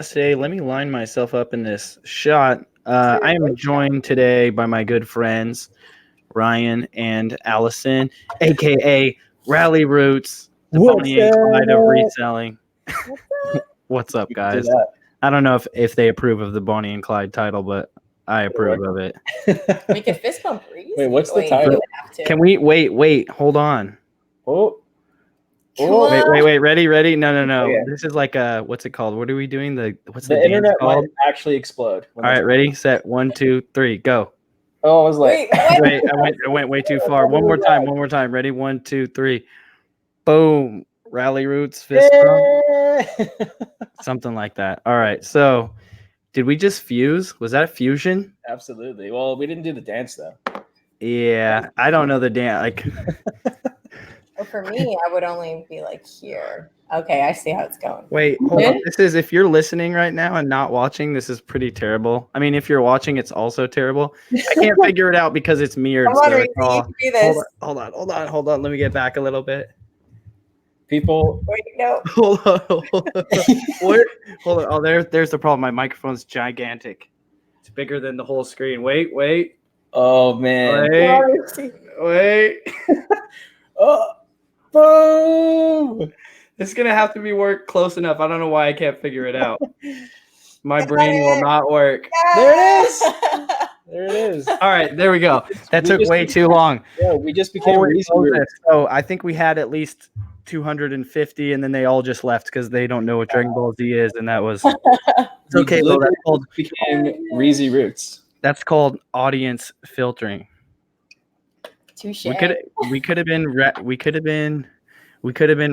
Say, let me line myself up in this shot. I am joined today by my good friends, Ryan and Allison, aka RalliRoots, the What's Bonnie and Clyde of up? reselling. What's up, You can do guys? that. I don't know if they approve of the Bonnie and Clyde title, but I approve of it. We could fist bump Reezy. Wait, what's the You title? would have to. Can we wait, hold on. Oh, Come oh, on. Wait, ready? No. Okay. This is like what's it called? What are we doing? What's the the dance internet called? might actually explode. All right, ready, set, 1, 2, 3, go. Oh, I was like, Wait, what? Wait, I went way too far. One more time. Ready? 1, 2, 3. Boom. RalliRoots fist bump. Something like that. All right. So, did we just fuse? Was that fusion? Absolutely. Well, we didn't do the dance though. Yeah, I don't know the dance. Like, Well, for me, I would only be like here. Okay, I see how it's going. wait, hold on. This is if you're listening right now and not watching. This is pretty terrible. I mean, if you're watching, it's also terrible. I can't figure it out because it's mirrored. Come on, so Reezy, it's all- you can do this. Hold on. Let me get back a little bit. People, Wait, no. Hold on. What? Hold on. Oh, there's the problem. My microphone's gigantic. It's bigger than the whole screen. Wait. oh man, Wait. oh, boom! It's gonna have to be work close enough. I don't know why I can't figure it out. My brain will not work. There it is. There it is. All right, there we go. That We took just way became- too long. Yeah, we just became Reezy Roots. So I think we had at least 250, and then they all just left because they don't know what Dragon Ball Z is, and that was it's We okay. Though, literally became Reezy Roots. that's called audience filtering. Touche. We could have been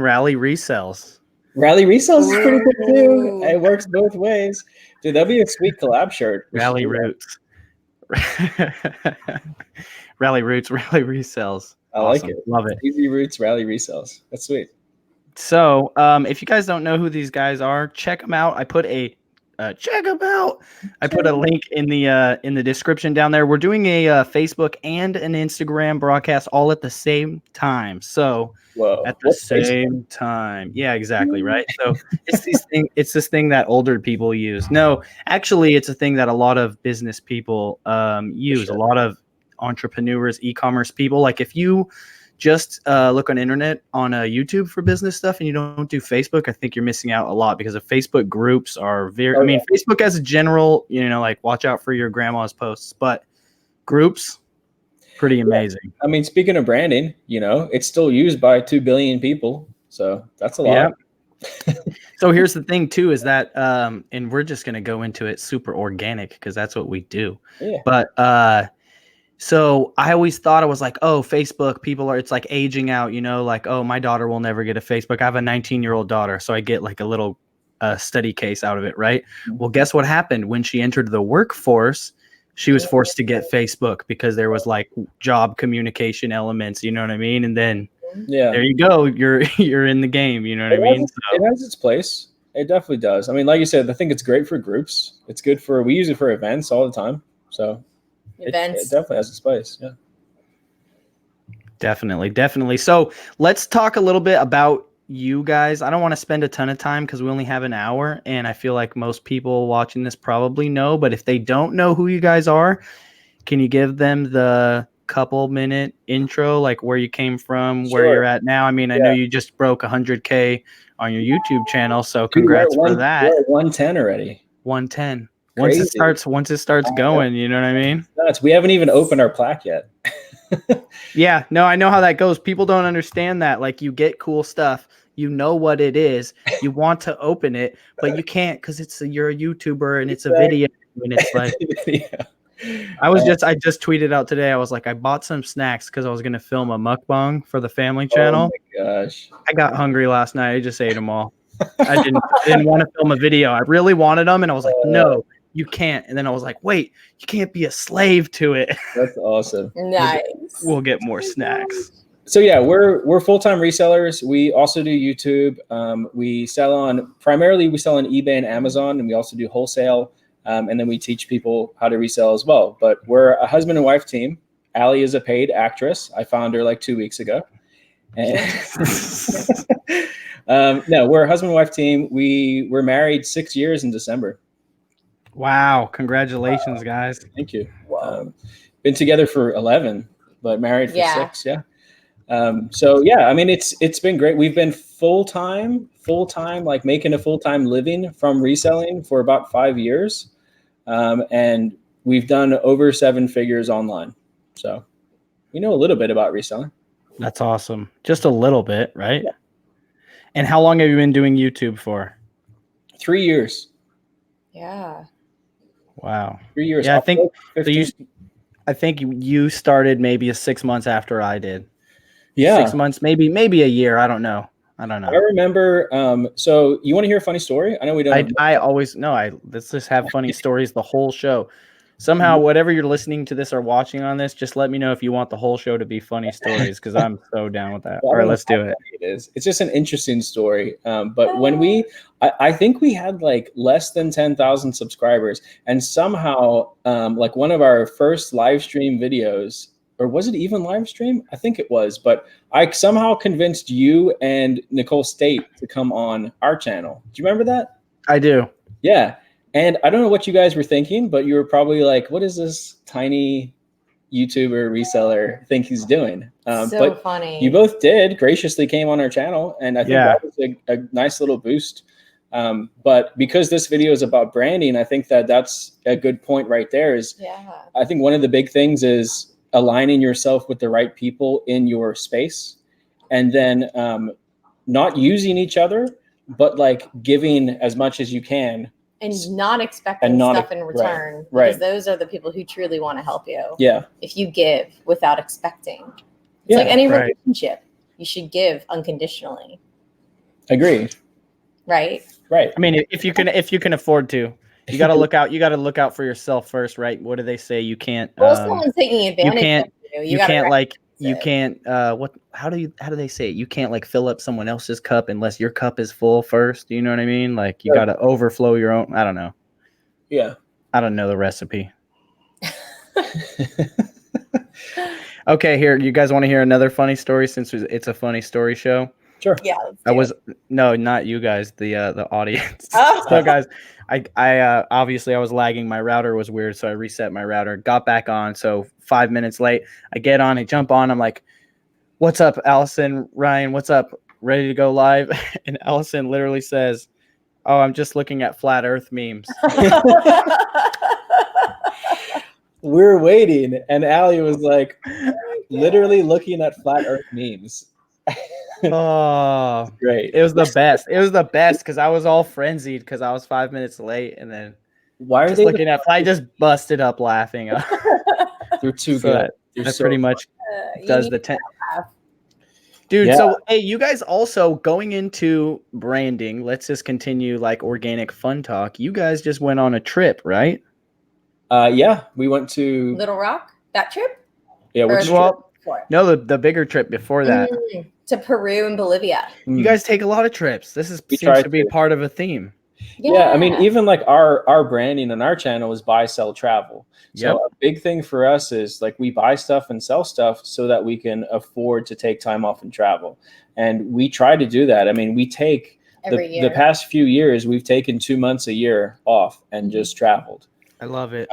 rally resells. Rally Resells is pretty good too. Ooh. It works both ways. Dude, that'd be a sweet collab shirt. We should Rally do that. Roots. Rally Roots, Rally Resells. I like Awesome. it. Love it. Reezy Roots Rally Resells. That's sweet. So, if you guys don't know who these guys are, check them out. I put a link in the description down there. We're doing a Facebook and an Instagram broadcast all at the same time. So, Whoa. at the same time. Yeah, exactly, right? So it's this thing that older people use. No, actually it's a thing that a lot of business people use. Sure. A lot of entrepreneurs, e-commerce people. Like if you just look on internet on YouTube for business stuff and you don't do Facebook, I think you're missing out a lot because the Facebook groups are very Facebook as a general, like watch out for your grandma's posts, but groups pretty amazing. I mean, speaking of branding, it's still used by 2 billion people. So that's a lot. Yeah. So here's the thing too, is that, and we're just going to go into it super organic because that's what we do. Yeah. But, so I always thought it was like, oh, Facebook it's like aging out, like, oh, my daughter will never get a Facebook. I have a 19-year-old daughter. So I get like a little study case out of it. Right. Mm-hmm. Well, guess what happened when she entered the workforce? She was forced to get Facebook because there was like job communication elements, you know what I mean? And then there you go. You're in the game. You know what I mean? It has its place. It definitely does. I mean, like you said, I think it's great for groups. It's good we use it for events all the time. So Events. It definitely has its place. Yeah. Definitely. So let's talk a little bit about you guys. I don't want to spend a ton of time because we only have an hour, and I feel like most people watching this probably know, but if they don't know who you guys are, can you give them the couple minute intro, like where you came from, where you're at now? I mean, I know you just broke 100K on your YouTube channel, so congrats for that. We're at 110 already. 110. Crazy. Once it starts going, you know what I mean? Nuts. We haven't even opened our plaque yet. Yeah, no, I know how that goes. People don't understand that. Like, you get cool stuff, you know what it is, you want to open it, but you can't because you're a YouTuber and it's a video, and it's like, I just tweeted out today. I was like, I bought some snacks because I was gonna film a mukbang for the family channel. Oh my gosh! I got hungry last night. I just ate them all. I didn't want to film a video. I really wanted them, and I was like, no. You can't. And then I was like, wait, you can't be a slave to it. That's awesome. Nice. We'll get more snacks. So yeah, we're full-time resellers. We also do YouTube. We sell on eBay and Amazon, and we also do wholesale. And then we teach people how to resell as well. But we're a husband and wife team. Allie is a paid actress. I found her like 2 weeks ago. And No, we're a husband and wife team. We were married 6 years in December. Wow. Congratulations, guys. Thank you. Whoa. Been together for 11, but married for Yeah. 6. Yeah. So yeah, I mean, it's been great. We've been full time, like making a full-time living from reselling for about 5 years. And we've done over 7 figures online. So we know a little bit about reselling. That's awesome. Just a little bit, right? Yeah. And how long have you been doing YouTube for? 3 years. Yeah. Wow. 3 years. Yeah, I think so. 15. I think you started maybe 6 months after I did. Yeah. 6 months, maybe a year. I don't know. I remember. So you want to hear a funny story? I know we don't. I always no. Let's just have funny stories the whole show. Somehow, whatever you're listening to this or watching on this, just let me know if you want the whole show to be funny stories because I'm so down with that. Well, All right, let's do it. It's just an interesting story. But when I think we had like less than 10,000 subscribers, and somehow, like one of our first live stream videos, or was it even live stream? I think it was, but I somehow convinced you and Nicole State to come on our channel. Do you remember that? I do. Yeah. And I don't know what you guys were thinking, but you were probably like, what is this tiny YouTuber reseller think he's doing? But funny. you both did graciously came on our channel, and I think that was a nice little boost. But because this video is about branding, I think that's a good point right there. I think one of the big things is aligning yourself with the right people in your space, and then not using each other, but like giving as much as you can. And not expecting stuff in return. Right. Because those are the people who truly want to help you. Yeah. If you give without expecting. It's like any relationship. You should give unconditionally. Agreed. Right? Right. I mean, if you can afford to. You got to look out. You got to look out for yourself first, right? What do they say? You can't. Well, someone's taking advantage of you. You can't like. You can't. What? How do they say it? You can't like fill up someone else's cup unless your cup is full first. You know what I mean? Like you got to overflow your own. I don't know. Yeah. I don't know the recipe. Okay, here. You guys want to hear another funny story since it's a funny story show? Sure. Yeah. No, not you guys. The audience. Oh. So guys, I obviously I was lagging. My router was weird, so I reset my router. Got back on. So 5 minutes late. I get on. I jump on. I'm like, "What's up, Allison? Ryan? What's up? Ready to go live?" And Allison literally says, "Oh, I'm just looking at flat Earth memes." We're waiting, and Allie was like, literally looking at flat Earth memes. Oh, great! It was the best. It was the best because I was all frenzied because I was 5 minutes late, and then why are just they looking at? I just busted up laughing. They're too good. That's pretty much does the 10. Dude, Yeah. so hey, you guys also going into branding. Let's just continue like organic fun talk. You guys just went on a trip, right? Yeah, we went to Little Rock? That trip? Yeah, no, the bigger trip before that. To Peru and Bolivia. You guys take a lot of trips. This seems to be part of a theme. Yeah, I mean, even like our branding on our channel is buy, sell, travel. So a big thing for us is like we buy stuff and sell stuff so that we can afford to take time off and travel. And we try to do that. I mean, we take the past few years, we've taken 2 months a year off and just traveled. I love it.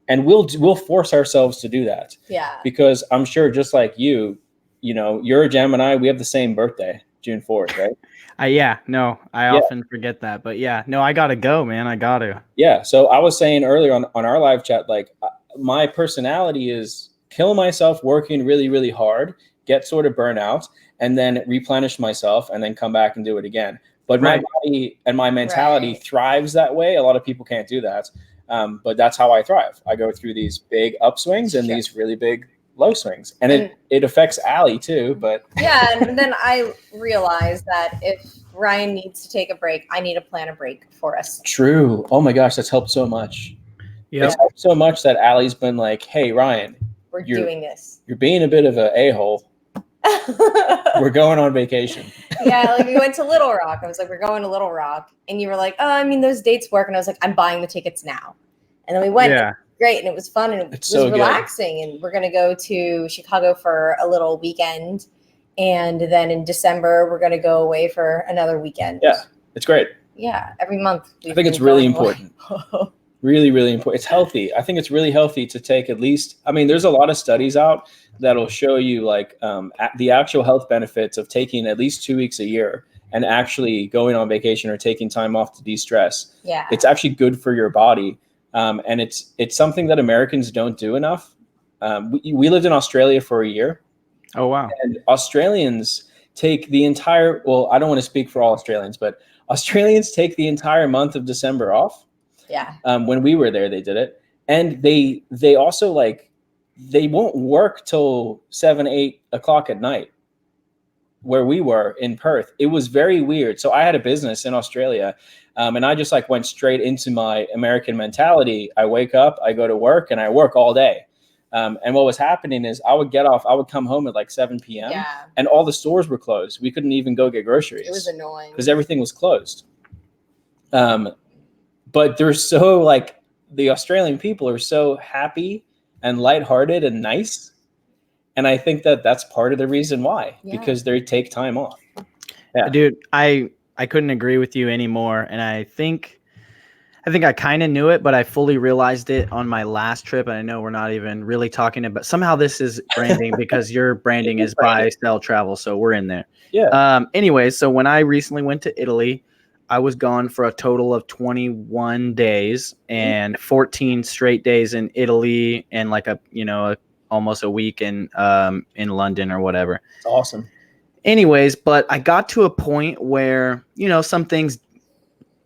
And we'll force ourselves to do that. Yeah. Because I'm sure just like you know, you're a Gemini. We have the same birthday, June 4th, right? I often forget that. But yeah, no, I got to go, man. I got to. Yeah. So I was saying earlier on our live chat, like my personality is kill myself working really, really hard, get sort of burnout, and then replenish myself and then come back and do it again. But my body and my mentality thrives that way. A lot of people can't do that. But that's how I thrive. I go through these big upswings and these really big low swings. And it affects Allie too, but yeah, and then I realized that if Ryan needs to take a break, I need to plan a break for us. True. Oh my gosh, that's helped so much. Yeah. It's helped so much that Allie's been like, hey Ryan, we're doing this. You're being a bit of a a-hole. We're going on vacation. Yeah, like we went to Little Rock. I was like, we're going to Little Rock. And you were like, oh, I mean, those dates work. And I was like, I'm buying the tickets now. And then we went. Yeah. Great. And it was fun. And it was relaxing. Good. And we're going to go to Chicago for a little weekend. And then in December, we're going to go away for another weekend. Yeah, it's great. Yeah, every month. I think it's really important. Really, really important. It's healthy. I think it's really healthy to take at least, I mean, there's a lot of studies out that'll show you like the actual health benefits of taking at least 2 weeks a year and actually going on vacation or taking time off to de-stress. Yeah. It's actually good for your body. And it's something that Americans don't do enough. We lived in Australia for a year. Oh, wow. And Australians take the entire, well, I don't want to speak for all Australians, but Australians take the entire month of December off. Yeah. When we were there, they did it. And they also like, they won't work till 7, 8 o'clock at night where we were in Perth. It was very weird. So I had a business in Australia, and I just like went straight into my American mentality. I wake up, I go to work, and I work all day. And what was happening is I would get off, I would come home at like 7 p.m. And all the stores were closed. We couldn't even go get groceries. It was annoying because everything was closed. But they're so like, the Australian people are so happy and lighthearted and nice. And I think that that's part of the reason why, because they take time off. Yeah. Dude, I couldn't agree with you anymore. And I think I kind of knew it, but I fully realized it on my last trip. And I know we're not even really talking about, somehow this is branding because your branding is buy, sell, travel. So we're in there. Yeah. Anyways, so when I recently went to Italy, I was gone for a total of 21 days and 14 straight days in Italy and like almost a week in London or whatever. It's awesome. Anyways, but I got to a point where, some things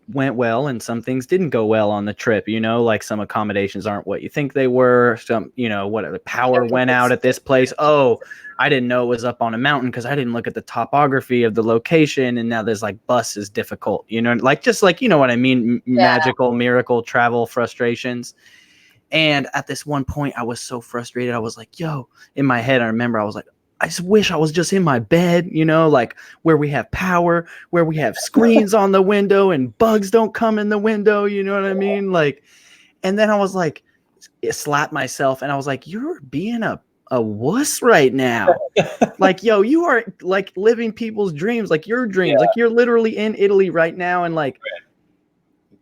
went well and some things didn't go well on the trip, like some accommodations aren't what you think they were. Some, the power went out at this place. Oh, I didn't know it was up on a mountain because I didn't look at the topography of the location. And now there's like bus is difficult, just like, you know what I mean? Magical miracle travel frustrations. And at this one point I was so frustrated. I was like, yo, in my head, I remember I was like, I just wish I was just in my bed, like where we have power, where we have screens on the window and bugs don't come in the window. You know what I mean? Like, and then I was like, slapped myself and I was like, you're being a wuss right now. Like, yo, you are like living people's dreams, like your dreams, like you're literally in Italy right now. And like,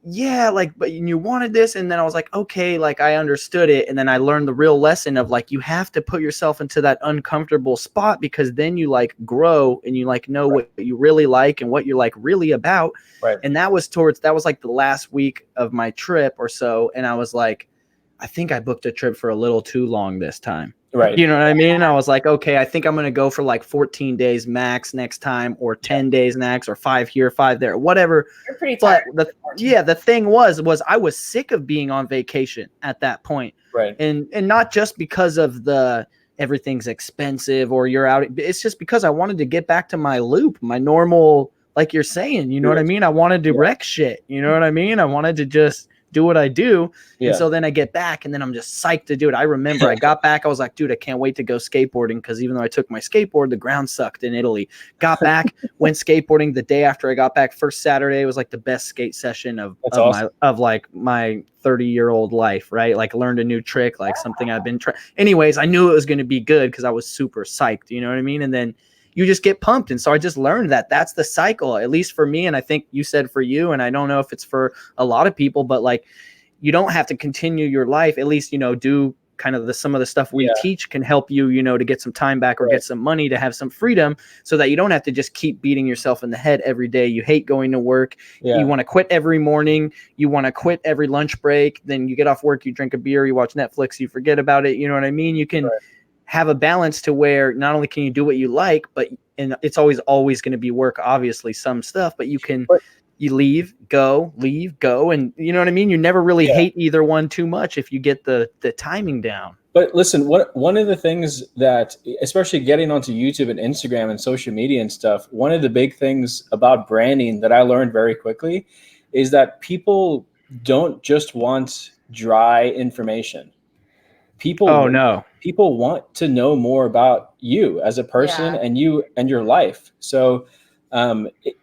but you wanted this. And then I was like, okay, like I understood it. And then I learned the real lesson of like, you have to put yourself into that uncomfortable spot because then you like grow and you like know what you really like and what you're like really about. Right. And that was like the last week of my trip or so. And I was like, I think I booked a trip for a little too long this time. Right. You know what I mean? I was like, okay, I think I'm going to go for like 14 days max next time or 10 days max or 5 here, 5 there, whatever. You're pretty tired. But the thing was I was sick of being on vacation at that point. Right. And not just because of the everything's expensive or you're out. It's just because I wanted to get back to my loop, my normal, like you're saying, you know what I mean? I wanted to wreck shit. You know what I mean? I wanted to just do what I do. And so then I get back and then I'm just psyched to do it. I remember I got back. I was like, dude, I can't wait to go skateboarding. Cause even though I took my skateboard, the ground sucked in Italy. Got back, went skateboarding the day after I got back. First Saturday was like the best skate session of my 30-year-old life, right? Like learned a new trick, like something I've been trying. Anyways, I knew it was going to be good because I was super psyched. You know what I mean? And then you just get pumped. And so I just learned that that's the cycle, at least for me. And I think you said for you, and I don't know if it's for a lot of people, but like, you don't have to continue your life, at least, do kind of some of the stuff we teach can help you, to get some time back or get some money to have some freedom so that you don't have to just keep beating yourself in the head every day. You hate going to work. You want to quit every morning. You want to quit every lunch break. Then you get off work, you drink a beer, you watch Netflix, you forget about it. You know what I mean? You can have a balance to where not only can you do what you like, but and it's always going to be work, obviously some stuff, but you can, you leave, go, and you know what I mean? You never really hate either one too much if you get the timing down. But listen, one of the things that, especially getting onto YouTube and Instagram and social media and stuff, one of the big things about branding that I learned very quickly is that people don't just want dry information. People want to know more about you as a person and you and your life. So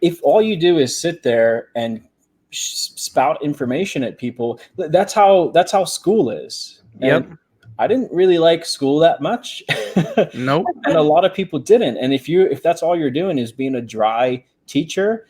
if all you do is sit there and spout information at people, that's how school is. Yep. And I didn't really like school that much. Nope. And a lot of people didn't. And if that's all you're doing is being a dry teacher,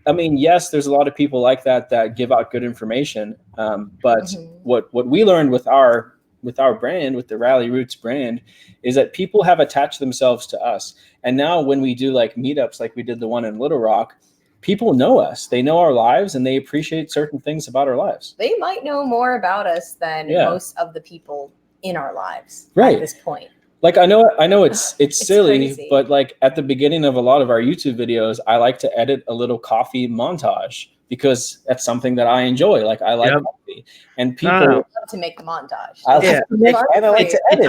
I mean, yes, there's a lot of people like that give out good information. But what we learned with our brand, with the RalliRoots brand, is that people have attached themselves to us. And now when we do like meetups, like we did the one in Little Rock, people know us, they know our lives, and they appreciate certain things about our lives. They might know more about us than most of the people in our lives at this point. Like I know it's silly, crazy. but like at the beginning of a lot of our YouTube videos, I like to edit a little coffee montage because that's something that I enjoy. Like I like coffee, and people love to make the montage. I like to edit.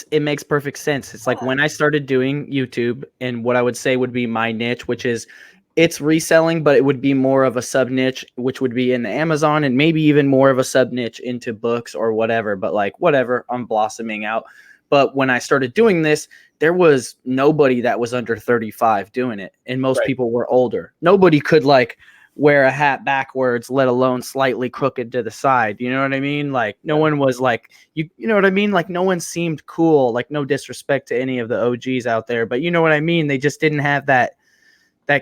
It makes perfect sense. It's like when I started doing YouTube, and what I would say would be my niche, which is it's reselling, but it would be more of a sub niche, which would be in the Amazon, and maybe even more of a sub niche into books or whatever. But like whatever, I'm blossoming out. But when I started doing this, there was nobody that was under 35 doing it. And most people were older. Nobody could like wear a hat backwards, let alone slightly crooked to the side. You know what I mean? Like no one was like, you know what I mean? Like no one seemed cool. Like no disrespect to any of the OGs out there, but you know what I mean? They just didn't have that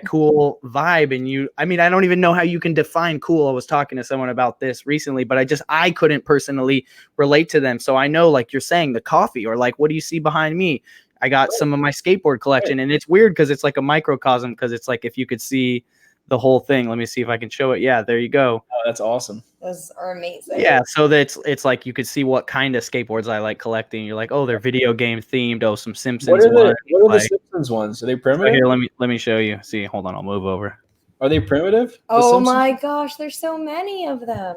cool vibe. And I mean, I don't even know how you can define cool. I was talking to someone about this recently, but I couldn't personally relate to them. So I know, like you're saying, the coffee, or like, what do you see behind me? I got some of my skateboard collection, and it's weird because it's like a microcosm, because it's like if you could see the whole thing. Let me see if I can show it. Yeah, there you go. Oh, that's awesome. Those are amazing. Yeah, so it's like you could see what kind of skateboards I like collecting. You're like, oh, they're video game themed. Oh, some Simpsons ones. What are like, the Simpsons ones? Are they primitive? Here, let me show you. See, hold on, I'll move over. Are they primitive? Oh my gosh, there's so many of them.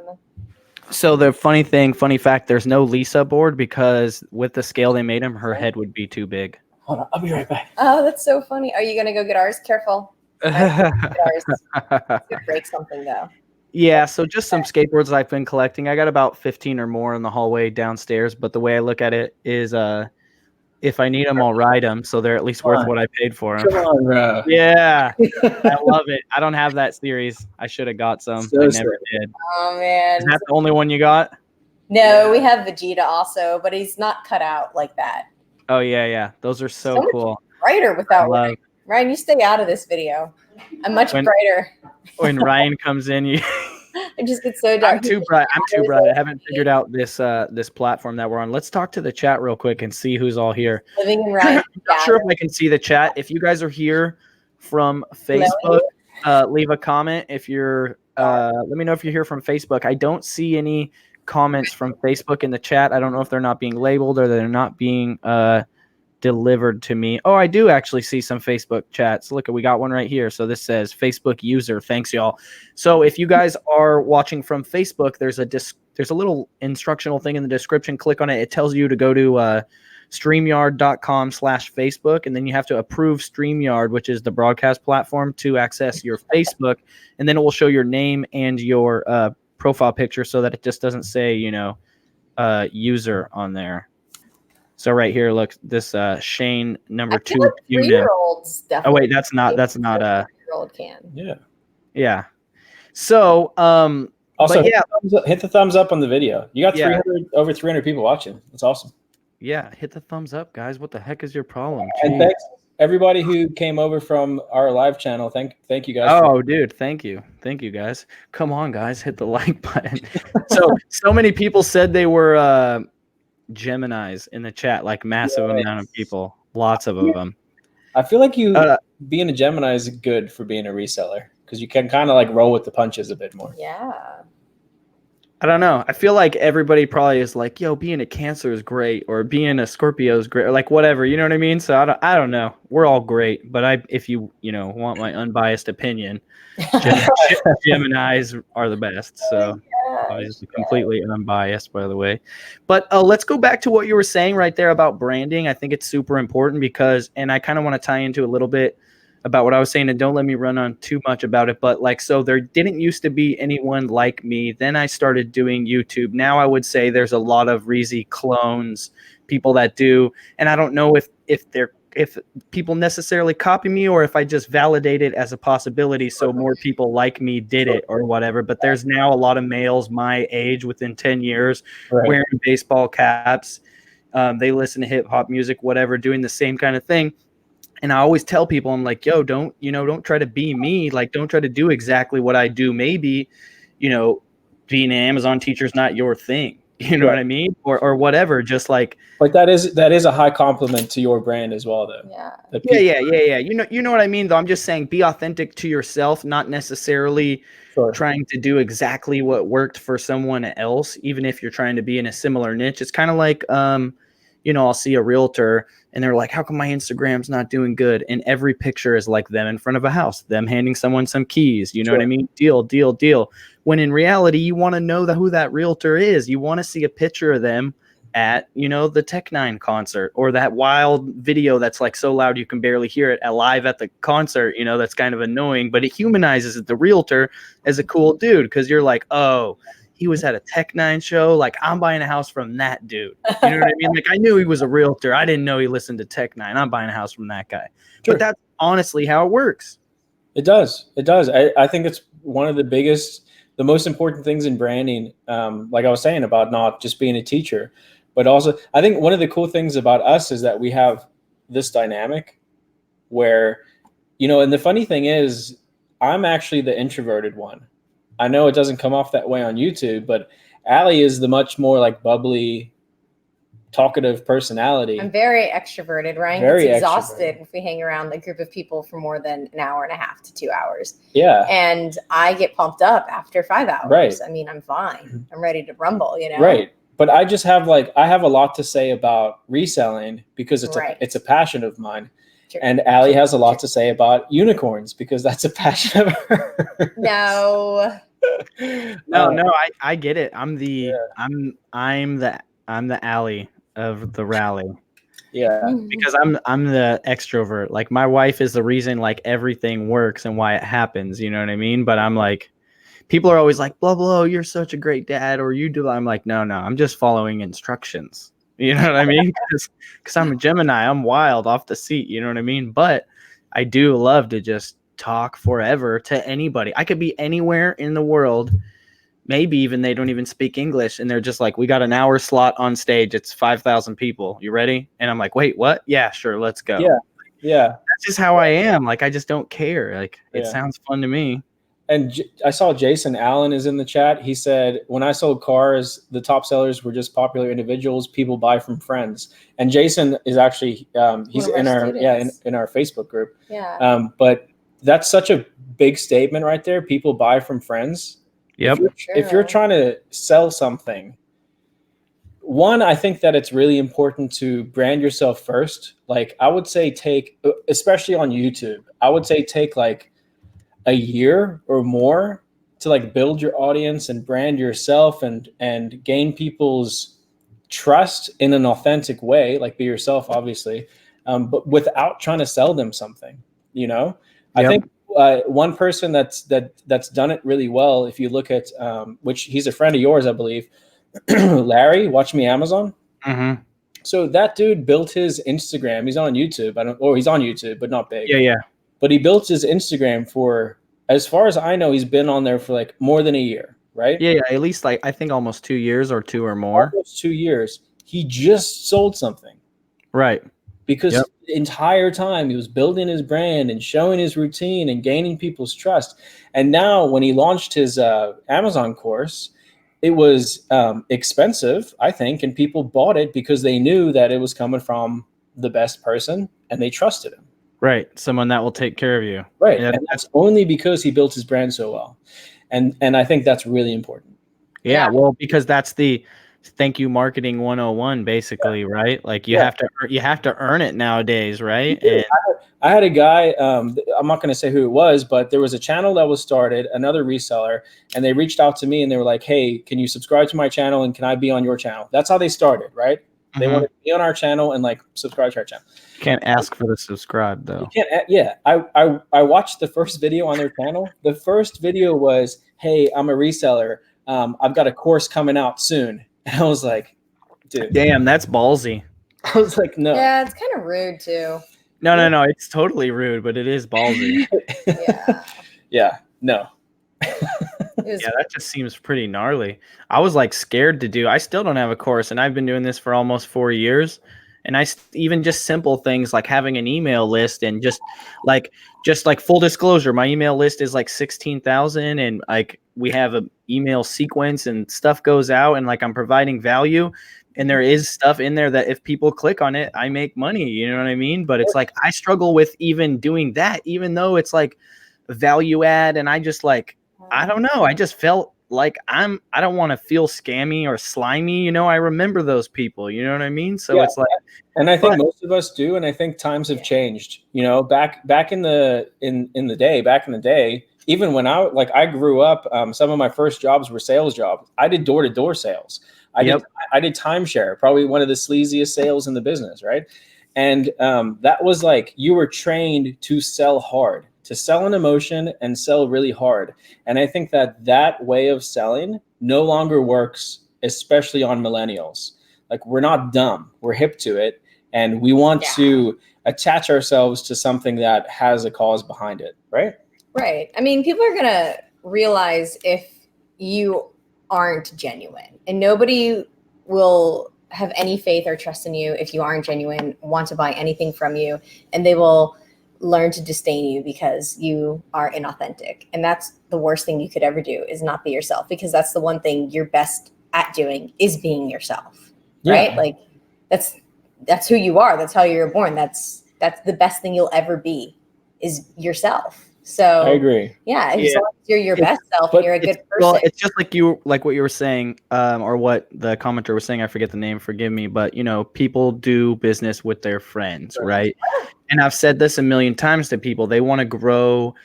So the funny fact, there's no Lisa board because with the scale they made him, her head would be too big. Hold on, I'll be right back. Oh, that's so funny. Are you gonna go get ours? Careful. Break something though. Yeah, so just some skateboards I've been collecting. I got about 15 or more in the hallway downstairs, but the way I look at it is if I need them, I'll ride them, so they're at least worth what I paid for them. Come on, bro. Yeah, I love it. I don't have that series. I should have got some. I never did. Oh man, is that the only one you got? No, we have Vegeta also, but he's not cut out like that. Oh yeah, those are so cool. Brighter without Ryan. You stay out of this video. I'm much brighter. When Ryan comes in, I just get so dark. I'm too bright. I haven't figured out this platform that we're on. Let's talk to the chat real quick and see who's all here. Living in Ryan. I'm not sure if I can see the chat. If you guys are here from Facebook, leave a comment. If you're, let me know if you're here from Facebook. I don't see any comments from Facebook in the chat. I don't know if they're not being labeled or they're not being delivered to me. Oh, I do actually see some Facebook chats. Look, we got one right here. So this says Facebook user. Thanks, y'all. So if you guys are watching from Facebook, there's a little instructional thing in the description. Click on it. It tells you to go to StreamYard.com/Facebook, and then you have to approve StreamYard, which is the broadcast platform, to access your Facebook, and then it will show your name and your profile picture so that it just doesn't say, user on there. So right here, look, this Shane number 2. Like 3-year-olds definitely. Oh wait, that's not 3-year-old can. Yeah. So also hit the thumbs up on the video. You got over 300 people watching. That's awesome. Yeah, hit the thumbs up, guys. What the heck is your problem? And thanks everybody who came over from our live channel. Thank you guys. Oh, dude, thank you guys. Come on, guys, hit the like button. so many people said they were Geminis in the chat, like massive amount of people, lots of them. I feel like being a Gemini is good for being a reseller because you can kind of like roll with the punches a bit more. Yeah. I don't know. I feel like everybody probably is like, yo, being a Cancer is great, or being a Scorpio is great, or like whatever. You know what I mean? So I don't know. We're all great, but if you want my unbiased opinion, Geminis are the best. So obviously completely unbiased, by the way. But let's go back to what you were saying right there about branding. I think it's super important because, and I kind of want to tie into a little bit about what I was saying, and don't let me run on too much about it, but like, so there didn't used to be anyone like me. Then I started doing YouTube. Now I would say there's a lot of Reezy clones, people that do, and I don't know if they're if people necessarily copy me or if I just validate it as a possibility so more people like me did it or whatever. But there's now a lot of males my age within 10 years wearing baseball caps. They listen to hip hop music, whatever, doing the same kind of thing. And I always tell people, I'm like, yo, don't try to be me. Like, don't try to do exactly what I do. Maybe, being an Amazon teacher is not your thing. You know what I mean? Or whatever. Just like that is a high compliment to your brand as well, though. Yeah. You know what I mean, though. I'm just saying, be authentic to yourself, not necessarily trying to do exactly what worked for someone else, even if you're trying to be in a similar niche. It's kind of like, I'll see a realtor and they're like, how come my Instagram's not doing good? And every picture is like them in front of a house, them handing someone some keys. You know what I mean? Deal. When in reality, you want to know who that realtor is. You want to see a picture of them at, the Tech Nine concert, or that wild video that's like so loud you can barely hear it live at the concert. That's kind of annoying, but it humanizes the realtor as a cool dude, because you're like, oh, he was at a Tech Nine show. Like, I'm buying a house from that dude. You know what I mean? Like, I knew he was a realtor. I didn't know he listened to Tech Nine. I'm buying a house from that guy. But that's honestly how it works. It does. I think it's one of the most important things in branding. Like I was saying about not just being a teacher, but also I think one of the cool things about us is that we have this dynamic where, and the funny thing is, I'm actually the introverted one. I know it doesn't come off that way on YouTube, but Allie is the much more like bubbly, talkative personality. I'm very extroverted. Ryan gets exhausted if we hang around a group of people for more than an hour and a half to 2 hours. Yeah. And I get pumped up after 5 hours. Right. I mean, I'm fine. I'm ready to rumble, Right. But I just have I have a lot to say about reselling because it's a passion of mine. And Allie has a lot to say about unicorns because that's a passion of hers. No, I get it. I'm the Allie of the rally. Yeah. Because I'm the extrovert. Like, my wife is the reason like everything works and why it happens. You know what I mean? But I'm like, people are always like, blah, blah, you're such a great dad, or you do. I'm like, no, I'm just following instructions. You know what I mean? Because I'm a Gemini. I'm wild off the seat. You know what I mean? But I do love to just talk forever to anybody. I could be anywhere in the world. Maybe even they don't even speak English, and they're just like, we got an hour slot on stage. It's 5,000 people. You ready? And I'm like, wait, what? Yeah, sure. Let's go. Yeah. That's just how I am. Like, I just don't care. Like, it sounds fun to me. And I saw Jason Allen is in the chat. He said, when I sold cars, the top sellers were just popular individuals people buy from friends. And Jason is actually, he's in our in our Facebook group. Yeah. But that's such a big statement right there. People buy from friends. Yep. If you're trying to sell something, one, I think that it's really important to brand yourself first. Like, I would say especially on YouTube, I would say take like a year or more to like build your audience and brand yourself and gain people's trust in an authentic way. Like, be yourself, obviously, but without trying to sell them something. I think one person that's done it really well, if you look at which he's a friend of yours, I believe, Larry, Watch Me Amazon. Mm-hmm. So that dude built his Instagram. He's on YouTube. He's on YouTube, but not big. Yeah. But he built his Instagram for, as far as I know, he's been on there for like more than a year, right? Yeah, at least like I think almost 2 years or 2 or more. Almost 2 years. He just sold something. Right. Because the entire time he was building his brand and showing his routine and gaining people's trust. And now when he launched his Amazon course, it was expensive, I think, and people bought it because they knew that it was coming from the best person and they trusted him. Right. Someone that will take care of you. Right. And that's only because he built his brand so well. And I think that's really important. Yeah. Well, because that's the thank you marketing 101, basically, right? Like you have to earn it nowadays, right? And I had a guy, I'm not going to say who it was, but there was a channel that was started, another reseller, and they reached out to me and they were like, hey, can you subscribe to my channel and can I be on your channel? That's how they started, right? They wanted to be on our channel and like subscribe to our channel. Can't ask for the subscribe though. You can't. I watched the first video on their channel. The first video was, hey, I'm a reseller. I've got a course coming out soon. And I was like, dude. Damn, that's ballsy. I was like, no. Yeah, it's kind of rude too. No. It's totally rude, but it is ballsy. Yeah. Yeah. No. Yeah, that just seems pretty gnarly. I was like scared to do. I still don't have a course, and I've been doing this for almost 4 years. And even just simple things like having an email list and just like full disclosure, my email list is like 16,000, and like we have a email sequence and stuff goes out, and like I'm providing value, and there is stuff in there that if people click on it, I make money. You know what I mean? But it's like I struggle with even doing that, even though it's like value add, and I just like. I don't know. I just felt like I don't want to feel scammy or slimy. I remember those people, you know what I mean? So it's like, and I think most of us do. And I think times have changed, back in the day, even when I grew up, some of my first jobs were sales jobs. I did door-to-door sales. I did timeshare, probably one of the sleaziest sales in the business. Right. And that was like, you were trained to sell hard, to sell an emotion and sell really hard. And I think that way of selling no longer works, especially on millennials. Like, we're not dumb, we're hip to it. And we want to attach ourselves to something that has a cause behind it. Right. Right. I mean, people are going to realize if you aren't genuine, and nobody will have any faith or trust in you if you aren't genuine, want to buy anything from you, and they will learn to disdain you because you are inauthentic. And that's the worst thing you could ever do, is not be yourself, because that's the one thing you're best at doing, is being yourself. Right? Like that's who you are. That's how you're born. That's the best thing you'll ever be, is yourself. So I agree. Yeah, as long as you're your best self and you're a good person. Well, it's just like what you were saying, or what the commenter was saying. I forget the name, forgive me, but people do business with their friends, right? And I've said this a million times to people. They want to grow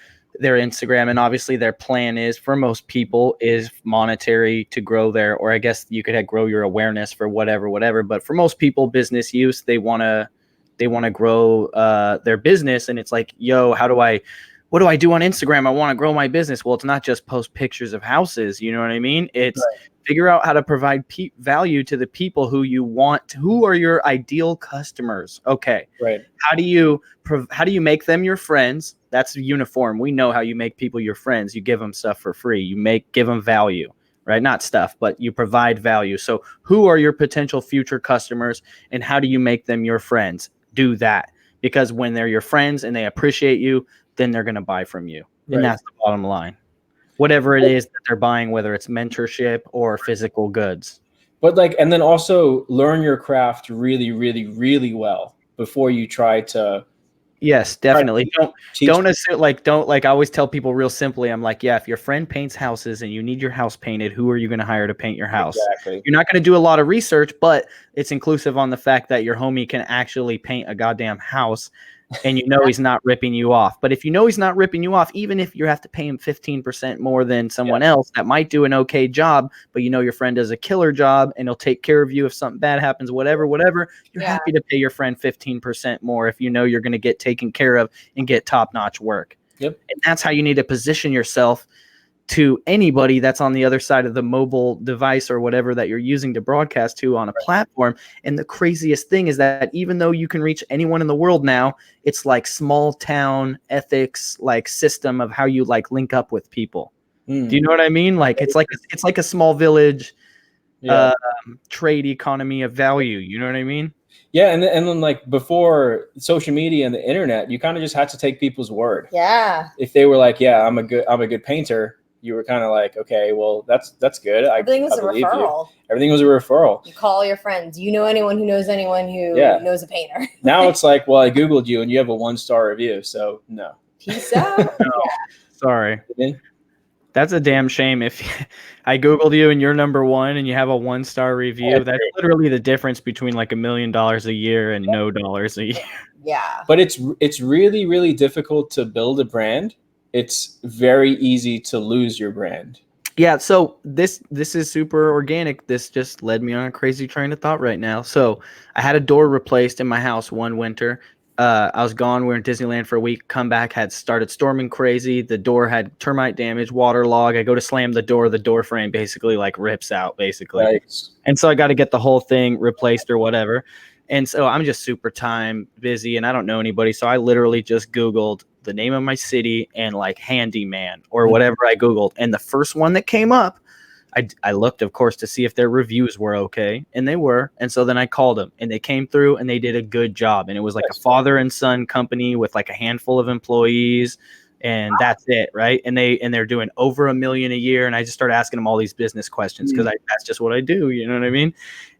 their Instagram, and obviously their plan is, for most people, is monetary to grow or I guess you could grow your awareness for whatever. But for most people, business use, they want to grow their business, and it's like, yo, what do I do on Instagram? I want to grow my business. Well, it's not just post pictures of houses. You know what I mean? It's figure out how to provide value to the people who you want. Who are your ideal customers? Okay. Right. How do you make them your friends? That's uniform. We know how you make people your friends. You give them stuff for free. Give them value, right? Not stuff, but you provide value. So who are your potential future customers, and how do you make them your friends? Do that, because when they're your friends and they appreciate you, then they're going to buy from you. And that's the bottom line. Whatever it is that they're buying, whether it's mentorship or physical goods. But and then also learn your craft really, really, really well before you try to. Yes, definitely. Don't assume, I always tell people real simply, I'm like, if your friend paints houses and you need your house painted, who are you going to hire to paint your house? Exactly. You're not going to do a lot of research, but it's inclusive on the fact that your homie can actually paint a goddamn house, and he's not ripping you off. But if he's not ripping you off, even if you have to pay him 15% more than someone else that might do an okay job, but your friend does a killer job and he'll take care of you if something bad happens, whatever, you're happy to pay your friend 15% more if you're going to get taken care of and get top-notch work. Yep. And that's how you need to position yourself to anybody that's on the other side of the mobile device or whatever that you're using to broadcast to on a platform. And the craziest thing is that even though you can reach anyone in the world now, it's like small town ethics, system of how you link up with people. Do you know what I mean? It's like a small village trade economy of value. You know what I mean? Yeah, and then before social media and the internet, you kind of just had to take people's word. Yeah. If they were like, "Yeah, I'm a good painter," you were kind of like, "Okay, well, that's good." Everything was a referral. Everything was a referral. You call your friends. You know anyone who knows anyone who knows a painter. Now it's like, well, I Googled you and you have a 1-star review, so no. Peace out. Sorry. That's a damn shame. If I Googled you and you're number one and you have a 1-star review, that's literally the difference between $1 million a year and no dollars a year. Yeah. But it's really, really difficult to build a brand. It's very easy to lose your brand. Yeah, so this is super organic. This just led me on a crazy train of thought right now. So I had a door replaced in my house one winter. I was gone. We were in Disneyland for a week. Come back, had started storming crazy. The door had termite damage, waterlog. I go to slam the door frame basically rips out basically. Right. And so I got to get the whole thing replaced or whatever. And so I'm just super time busy and I don't know anybody. So I literally just Googled the name of my city and like handyman or whatever I Googled. And the first one that came up, I looked, of course, to see if their reviews were okay. And they were. And so then I called them and they came through and they did a good job. And it was like a father and son company with like a handful of employees. And that's it, right? And they're doing over $1 million a year. And I just started asking them all these business questions because that's just what I do. You know what I mean?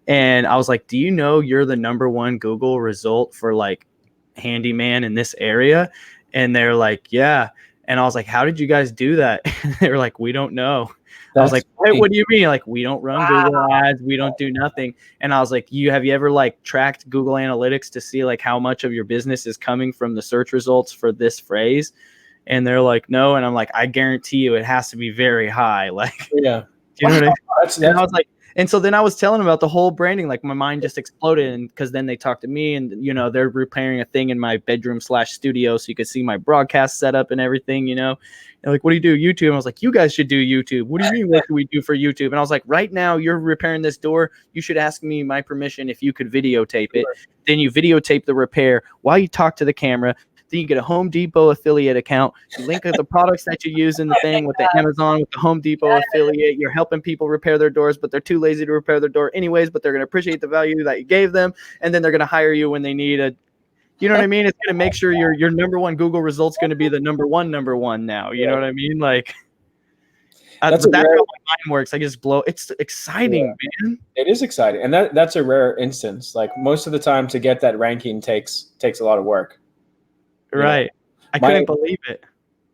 And I was like, do you know you're the #1 Google result for like handyman in this area? And they're like, yeah. And I was like, how did you guys do that? They were like, we don't know. I was like, what do you mean? Like, we don't run Google ads. We don't do nothing. And I was like, have you ever like tracked Google Analytics to see like how much of your business is coming from the search results for this phrase? And they're like, no. And I'm like, I guarantee you it has to be very high. Like, yeah. Do you know what I mean? That's, and I was like, and so then I was telling them about the whole branding, like my mind just exploded. And because then they talked to me and, you know, they're repairing a thing in my bedroom/studio. So you could see my broadcast setup and everything, you know, and like, what do you do? YouTube. And I was like, you guys should do YouTube. What do you mean? What do we do for YouTube? And I was like, right now you're repairing this door. You should ask me my permission if you could videotape it. Then you videotape the repair while you talk to the camera. Then you get a Home Depot affiliate account. You link the products that you use in the thing with the Amazon, with the Home Depot affiliate. You're helping people repair their doors, but they're too lazy to repair their door anyways, but they're going to appreciate the value that you gave them. And then they're going to hire you when they need a, you know what I mean? It's going to make sure your #1 Google result's going to be the #1 now. You know what I mean? Like, that's how my mind works. I just blow. It's exciting, man. It is exciting. And that's a rare instance. Like most of the time to get that ranking takes a lot of work. Right. I couldn't believe it.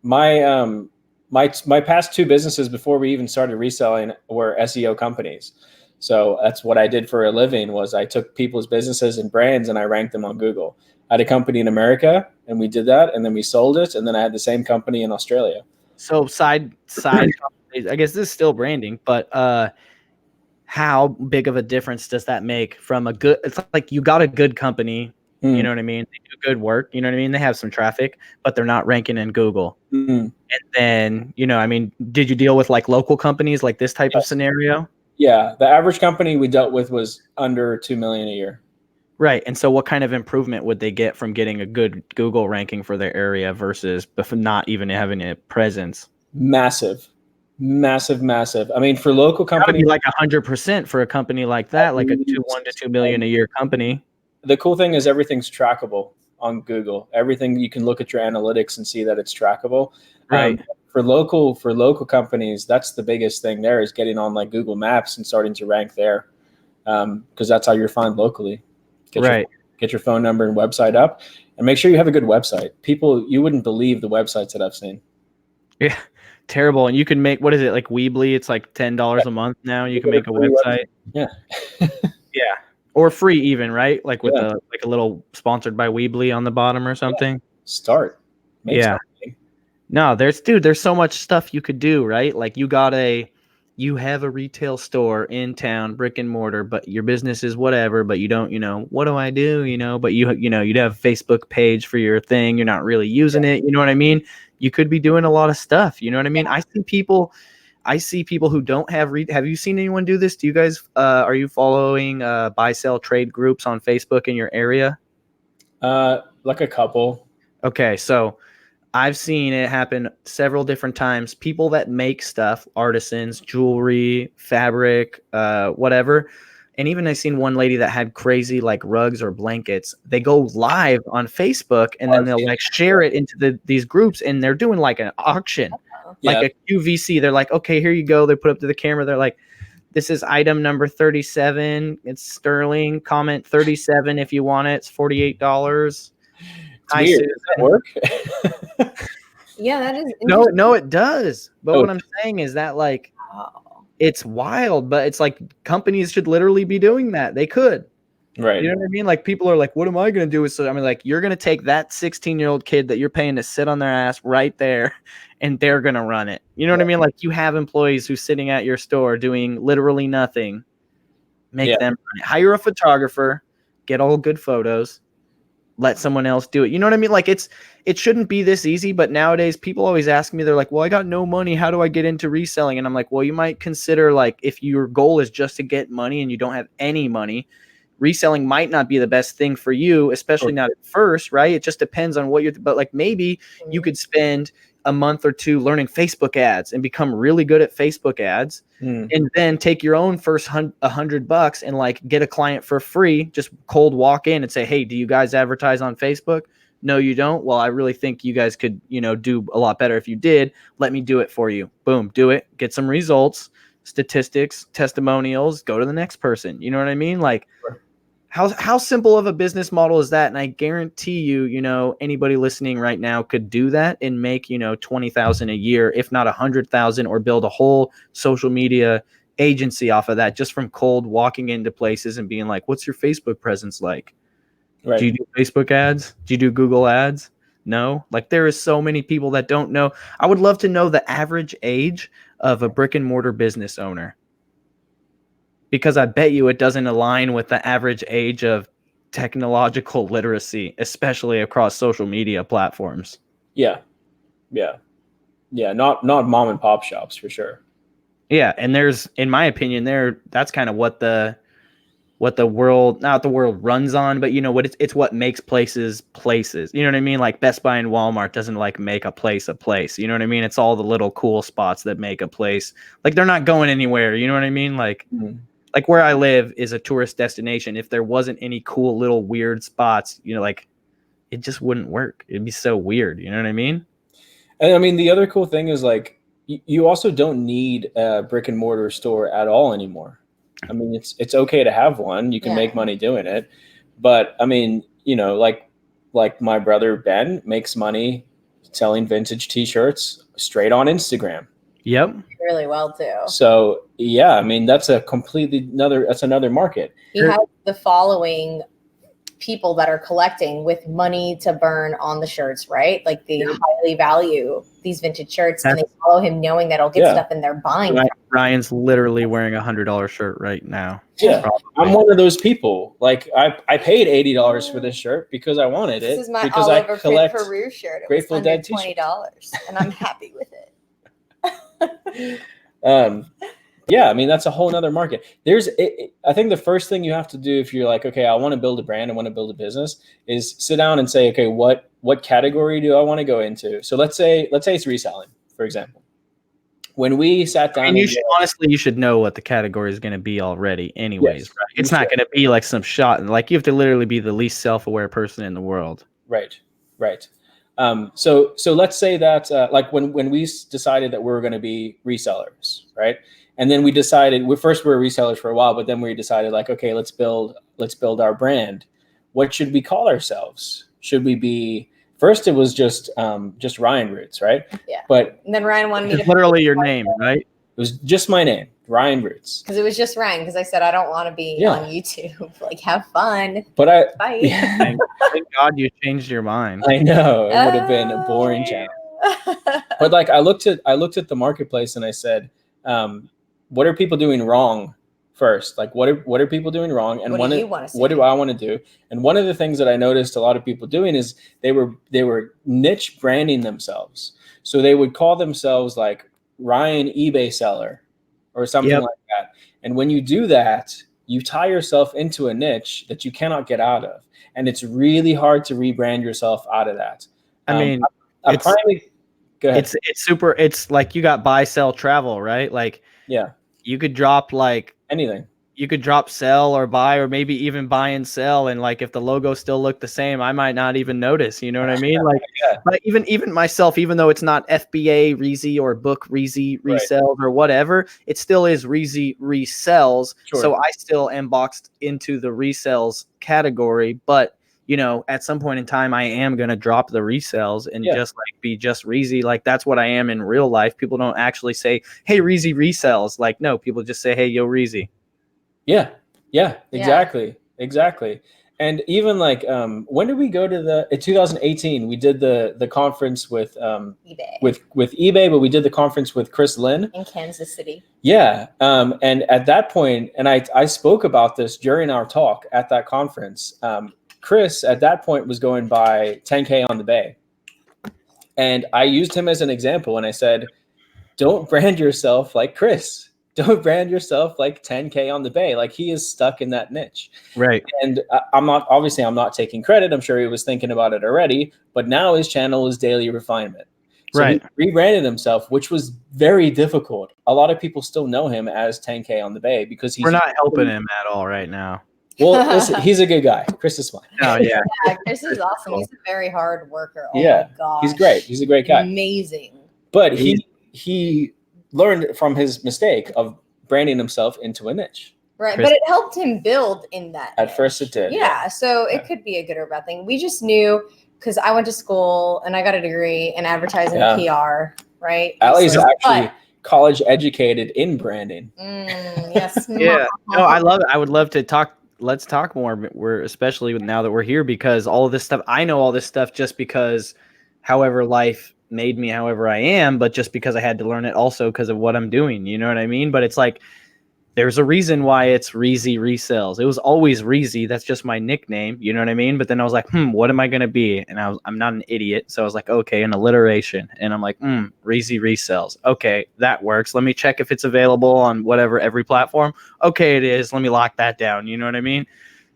My past 2 businesses before we even started reselling were SEO companies. So that's what I did for a living was I took people's businesses and brands and I ranked them on Google. I had a company in America and we did that and then we sold it. And then I had the same company in Australia. So side, I guess this is still branding, but how big of a difference does that make from a good, it's like you got a good company. You know what I mean? They do good work. You know what I mean? They have some traffic, but they're not ranking in Google. And then, you know, I mean, did you deal with like local companies like this type of scenario? Yeah. The average company we dealt with was under 2 million a year. Right. And so what kind of improvement would they get from getting a good Google ranking for their area versus not even having a presence? Massive. I mean, for local companies, like 100% for a company like that, like a 1 to 2 million a year company. The cool thing is everything's trackable on Google. Everything you can look at your analytics and see that it's trackable. Right. For local companies, that's the biggest thing there is getting on like Google Maps and starting to rank there. Because that's how you're found locally. Get your phone number and website up and make sure you have a good website. People, you wouldn't believe the websites that I've seen. Yeah. Terrible. And you can make, what is it? Like Weebly. It's like $10 a month now. You can make a website. Yeah. Yeah. Or free even, right? Like with a little sponsored by Weebly on the bottom or something. Start. Make something. No, there's so much stuff you could do, right? Like you have a retail store in town, brick and mortar, but your business is whatever, but you don't, you know, what do I do? You know, but you know, you'd have a Facebook page for your thing. You're not really using it. You know what I mean? You could be doing a lot of stuff. You know what I mean? I see people who don't have have you seen anyone do this? Do you guys are you following buy sell trade groups on Facebook in your area? Like a couple. Okay, so I've seen it happen several different times. People that make stuff, artisans, jewelry, fabric, whatever. And even I've seen one lady that had crazy like rugs or blankets. They go live on Facebook and then they'll like share it into these groups and they're doing like an auction. Like a QVC. They're like, okay, here you go. They put up to the camera. They're like, this is item number 37. It's sterling. Comment 37 if you want it. It's $48. Does that work? Yeah, that is. No, it does. But what I'm saying is that like, it's wild. But it's like companies should literally be doing that. They could. Right. You know what I mean? Like people are like, what am I going to do with so? I mean, like you're going to take that 16-year-old kid that you're paying to sit on their ass right there and they're going to run it. You know what I mean? Like you have employees who's sitting at your store doing literally nothing. Make them run it. Hire a photographer, get all good photos, let someone else do it. You know what I mean? Like it shouldn't be this easy, but nowadays people always ask me, they're like, well, I got no money. How do I get into reselling? And I'm like, well, you might consider like if your goal is just to get money and you don't have any money, reselling might not be the best thing for you, especially not at first, right? It just depends on what but like maybe you could spend a month or two learning Facebook ads and become really good at Facebook ads, and then take your own first $100 and like get a client for free, just cold walk in and say, hey, do you guys advertise on Facebook? No, you don't. Well, I really think you guys could, do a lot better if you did. Let me do it for you. Boom, do it. Get some results, statistics, testimonials, go to the next person. You know what I mean? Like how simple of a business model is that? And I guarantee you, anybody listening right now could do that and make, 20,000 a year, if not 100,000, or build a whole social media agency off of that, just from cold walking into places and being like, what's your Facebook presence like? Right. Do you do Facebook ads? Do you do Google ads? No. Like there is so many people that don't know. I would love to know the average age of a brick and mortar business owner, because I bet you it doesn't align with the average age of technological literacy, especially across social media platforms. Yeah. Not mom and pop shops for sure. Yeah. And there's, in my opinion, that's kind of what the world, not the world runs on, but it's what makes places. You know what I mean? Like Best Buy and Walmart doesn't like make a place. You know what I mean? It's all the little cool spots that make a place. Like they're not going anywhere. You know what I mean? Like, like where I live is a tourist destination. If there wasn't any cool little weird spots, like it just wouldn't work. It'd be so weird. You know what I mean? And I mean, the other cool thing is like, you also don't need a brick and mortar store at all anymore. I mean, it's okay to have one. You can make money doing it. But I mean, like my brother Ben makes money selling vintage t-shirts straight on Instagram. Yep. Really well too. So yeah, I mean, that's another market. He has the following people that are collecting with money to burn on the shirts, right? Like they highly value these vintage shirts, and they follow him knowing that he'll get stuff and they're buying. Ryan's literally wearing $100 shirt right now. Yeah, probably. I'm one of those people. Like I paid $80 for this shirt because I wanted it. This is my because Oliver I collect Peru shirt. It Grateful was Dead $20, and I'm happy with it. Yeah, I mean, that's a whole nother market. I think the first thing you have to do if you're like, okay, I want to build a brand, I want to build a business, is sit down and say, okay, what category do I want to go into? So let's say it's reselling, for example. When we sat down, you should know what the category is going to be already anyways. Yes, right? It's not going to be like some shot. Like you have to literally be the least self-aware person in the world. Right. So let's say that like when we decided that we were going to be resellers, right? And then we decided we were resellers for a while, but then we decided like, okay, let's build our brand. What should we call ourselves? Should we be, first it was just RalliRoots, right? Yeah. And then Ryan wanted me to literally your name, right? It was just my name, RalliRoots. Because it was just Ryan, because I said I don't want to be on YouTube. Like, have fun. But bye. Thank God you changed your mind. I know. It would have been a boring channel. But like I looked at the marketplace and I said, what are people doing wrong first? Like what are people doing wrong? And what do I want to do? And one of the things that I noticed a lot of people doing is they were niche branding themselves. So they would call themselves like Ryan eBay seller or something like that. And when you do that, you tie yourself into a niche that you cannot get out of. And it's really hard to rebrand yourself out of that. I mean, go ahead. It's like you got buy, sell, travel, right? Like, yeah, you could drop like anything. You could drop sell or buy, or maybe even buy and sell. And like, if the logo still looked the same, I might not even notice, you know what I mean? Like, but even myself, even though it's not FBA Reezy or book Reezy resells or whatever, it still is Reezy resells. Sure. So I still am boxed into the resells category, but at some point in time, I am going to drop the resells and just like be just Reezy. Like that's what I am in real life. People don't actually say, hey, Reezy resells. Like, no, people just say, hey, yo, Reezy. Yeah, exactly. And even like, when did we go to in 2018, we did the conference with eBay. with eBay, but we did the conference with Chris Lynn in Kansas City. Yeah. And at that point, and I spoke about this during our talk at that conference, Chris at that point was going by 10K on the Bay. And I used him as an example and I said, don't brand yourself like Chris. don't brand yourself like 10K on the bay. Like he is stuck in that niche. Right. And I'm not taking credit. I'm sure he was thinking about it already, but now his channel is Daily Refinement. So Right. he rebranded himself, which was very difficult. A lot of people still know him as 10K on the bay because We're not helping him at all right now. Well, listen, he's a good guy. Chris is fine. Oh yeah. Yeah, Chris is awesome. He's a very hard worker. Oh Yeah, my gosh. he's great. He's a great guy. Amazing. But he learned from his mistake of branding himself into a niche. Right, Chris- but it helped him build in that. At niche. first it did. Yeah, so it could be a good or bad thing. We just knew because I went to school and I got a degree in advertising and PR, right? Allie's So- actually college educated in branding. Yes. Yeah. No, I love it. I would love to talk. Let's talk more. We're especially now that we're here because all of this stuff. I know all this stuff just because, however, life made me however I am, but just because I had to learn it also because of what I'm doing. You know what I mean? But it's like there's a reason why it's Reezy Resells. It was always Reezy. That's just my nickname. You know what I mean? But then I was like, what am I going to be? And I'm not an idiot. So I was like, okay, an alliteration. And I'm like, Reezy Resells. Okay, that works. Let me check if it's available on whatever, every platform. Okay, it is. Let me lock that down. You know what I mean?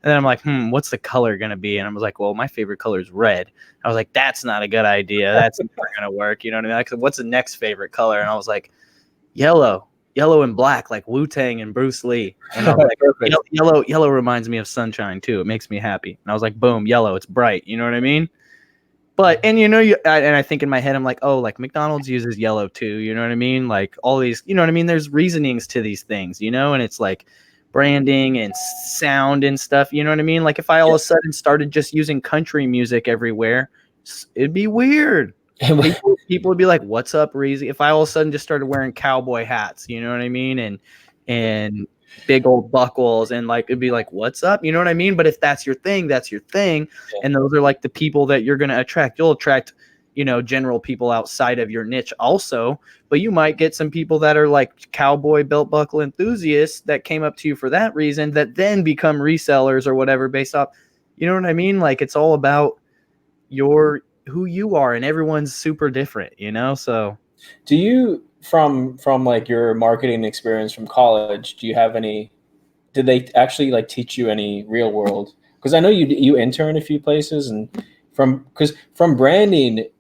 And then I'm like, what's the color going to be? And I was like, well, my favorite color is red. I was like, that's not a good idea. That's never going to work. You know what I mean? Like, what's the next favorite color? And I was like, yellow and black, like Wu-Tang and Bruce Lee. And I was like, yellow reminds me of sunshine too. It makes me happy. And I was like, boom, yellow, it's bright. You know what I mean? But, and and I think in my head, I'm like, oh, like McDonald's uses yellow too. You know what I mean? Like all these, you know what I mean? There's reasonings to these things, you know? And it's like branding and sound and stuff. You know what I mean? Like if I all of a sudden started just using country music everywhere, it'd be weird. People would be like, what's up, Reezy? If I all of a sudden just started wearing cowboy hats, you know what I mean? And big old buckles and like, it'd be like, what's up? You know what I mean? But if that's your thing, that's your thing. Yeah. And those are like the people that you're going to attract. You'll attract, general people outside of your niche also, but you might get some people that are like cowboy belt buckle enthusiasts that came up to you for that reason that then become resellers or whatever based off, you know what I mean? Like it's all about who you are, and everyone's super different, so do you from like your marketing experience from college, did they actually like teach you any real world, because I know you intern a few places, and from branding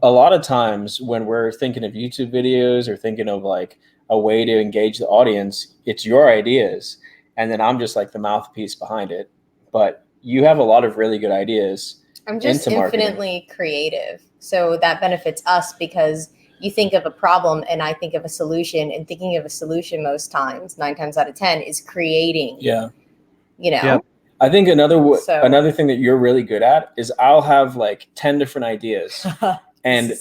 a lot of times when we're thinking of YouTube videos or thinking of like a way to engage the audience, it's your ideas and then I'm just like the mouthpiece behind it, but you have a lot of really good ideas. I'm just infinitely creative. So that benefits us because you think of a problem and I think of a solution, and thinking of a solution most times, 9 times out of 10, is creating. Yeah. Yeah. I think another thing that you're really good at is I'll have like 10 different ideas and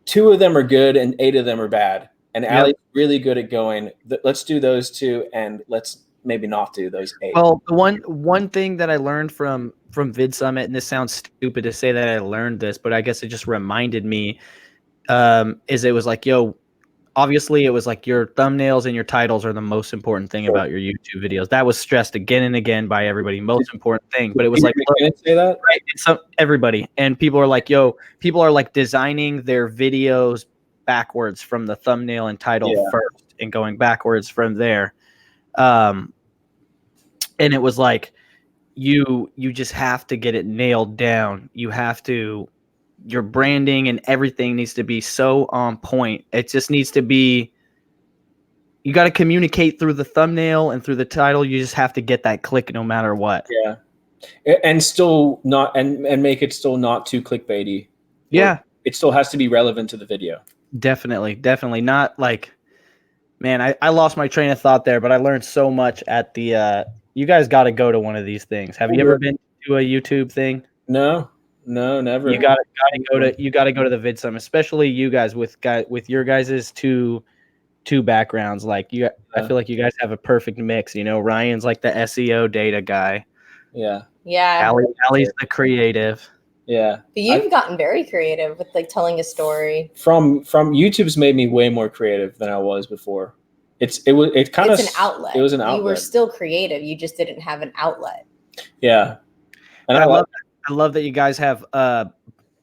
2 of them are good and 8 of them are bad. And Allie's really good at going, let's do those 2 and let's maybe not do those 8. Well, the one thing that I learned from Vid Summit, and this sounds stupid to say that I learned this, but I guess it just reminded me, is it was like, obviously it was like your thumbnails and your titles are the most important thing about your YouTube videos. That was stressed again and again by everybody. Most important thing, but it was like, say that? Right? It's everybody, and people are like, people are like designing their videos backwards from the thumbnail and title first and going backwards from there. And it was like, you just have to get it nailed down. You have to, your branding and everything needs to be so on point. It just needs to be, you got to communicate through the thumbnail and through the title. You just have to get that click no matter what. Yeah. And still not, and make it still not too clickbaity. Yeah. It still has to be relevant to the video. Definitely. Not like, man, I lost my train of thought there, but I learned so much at the, you guys got to go to one of these things. Have you ever been to a YouTube thing? No, never. You got to go to the Vid Summit, especially you guys with your guys's two backgrounds. Like I feel like you guys have a perfect mix. Ryan's like the SEO data guy. Yeah. Allie's the creative. Yeah. But you've gotten very creative with like telling a story. From YouTube's made me way more creative than I was before. It's an outlet. It was an outlet. You were still creative. You just didn't have an outlet. Yeah. And I love that you guys have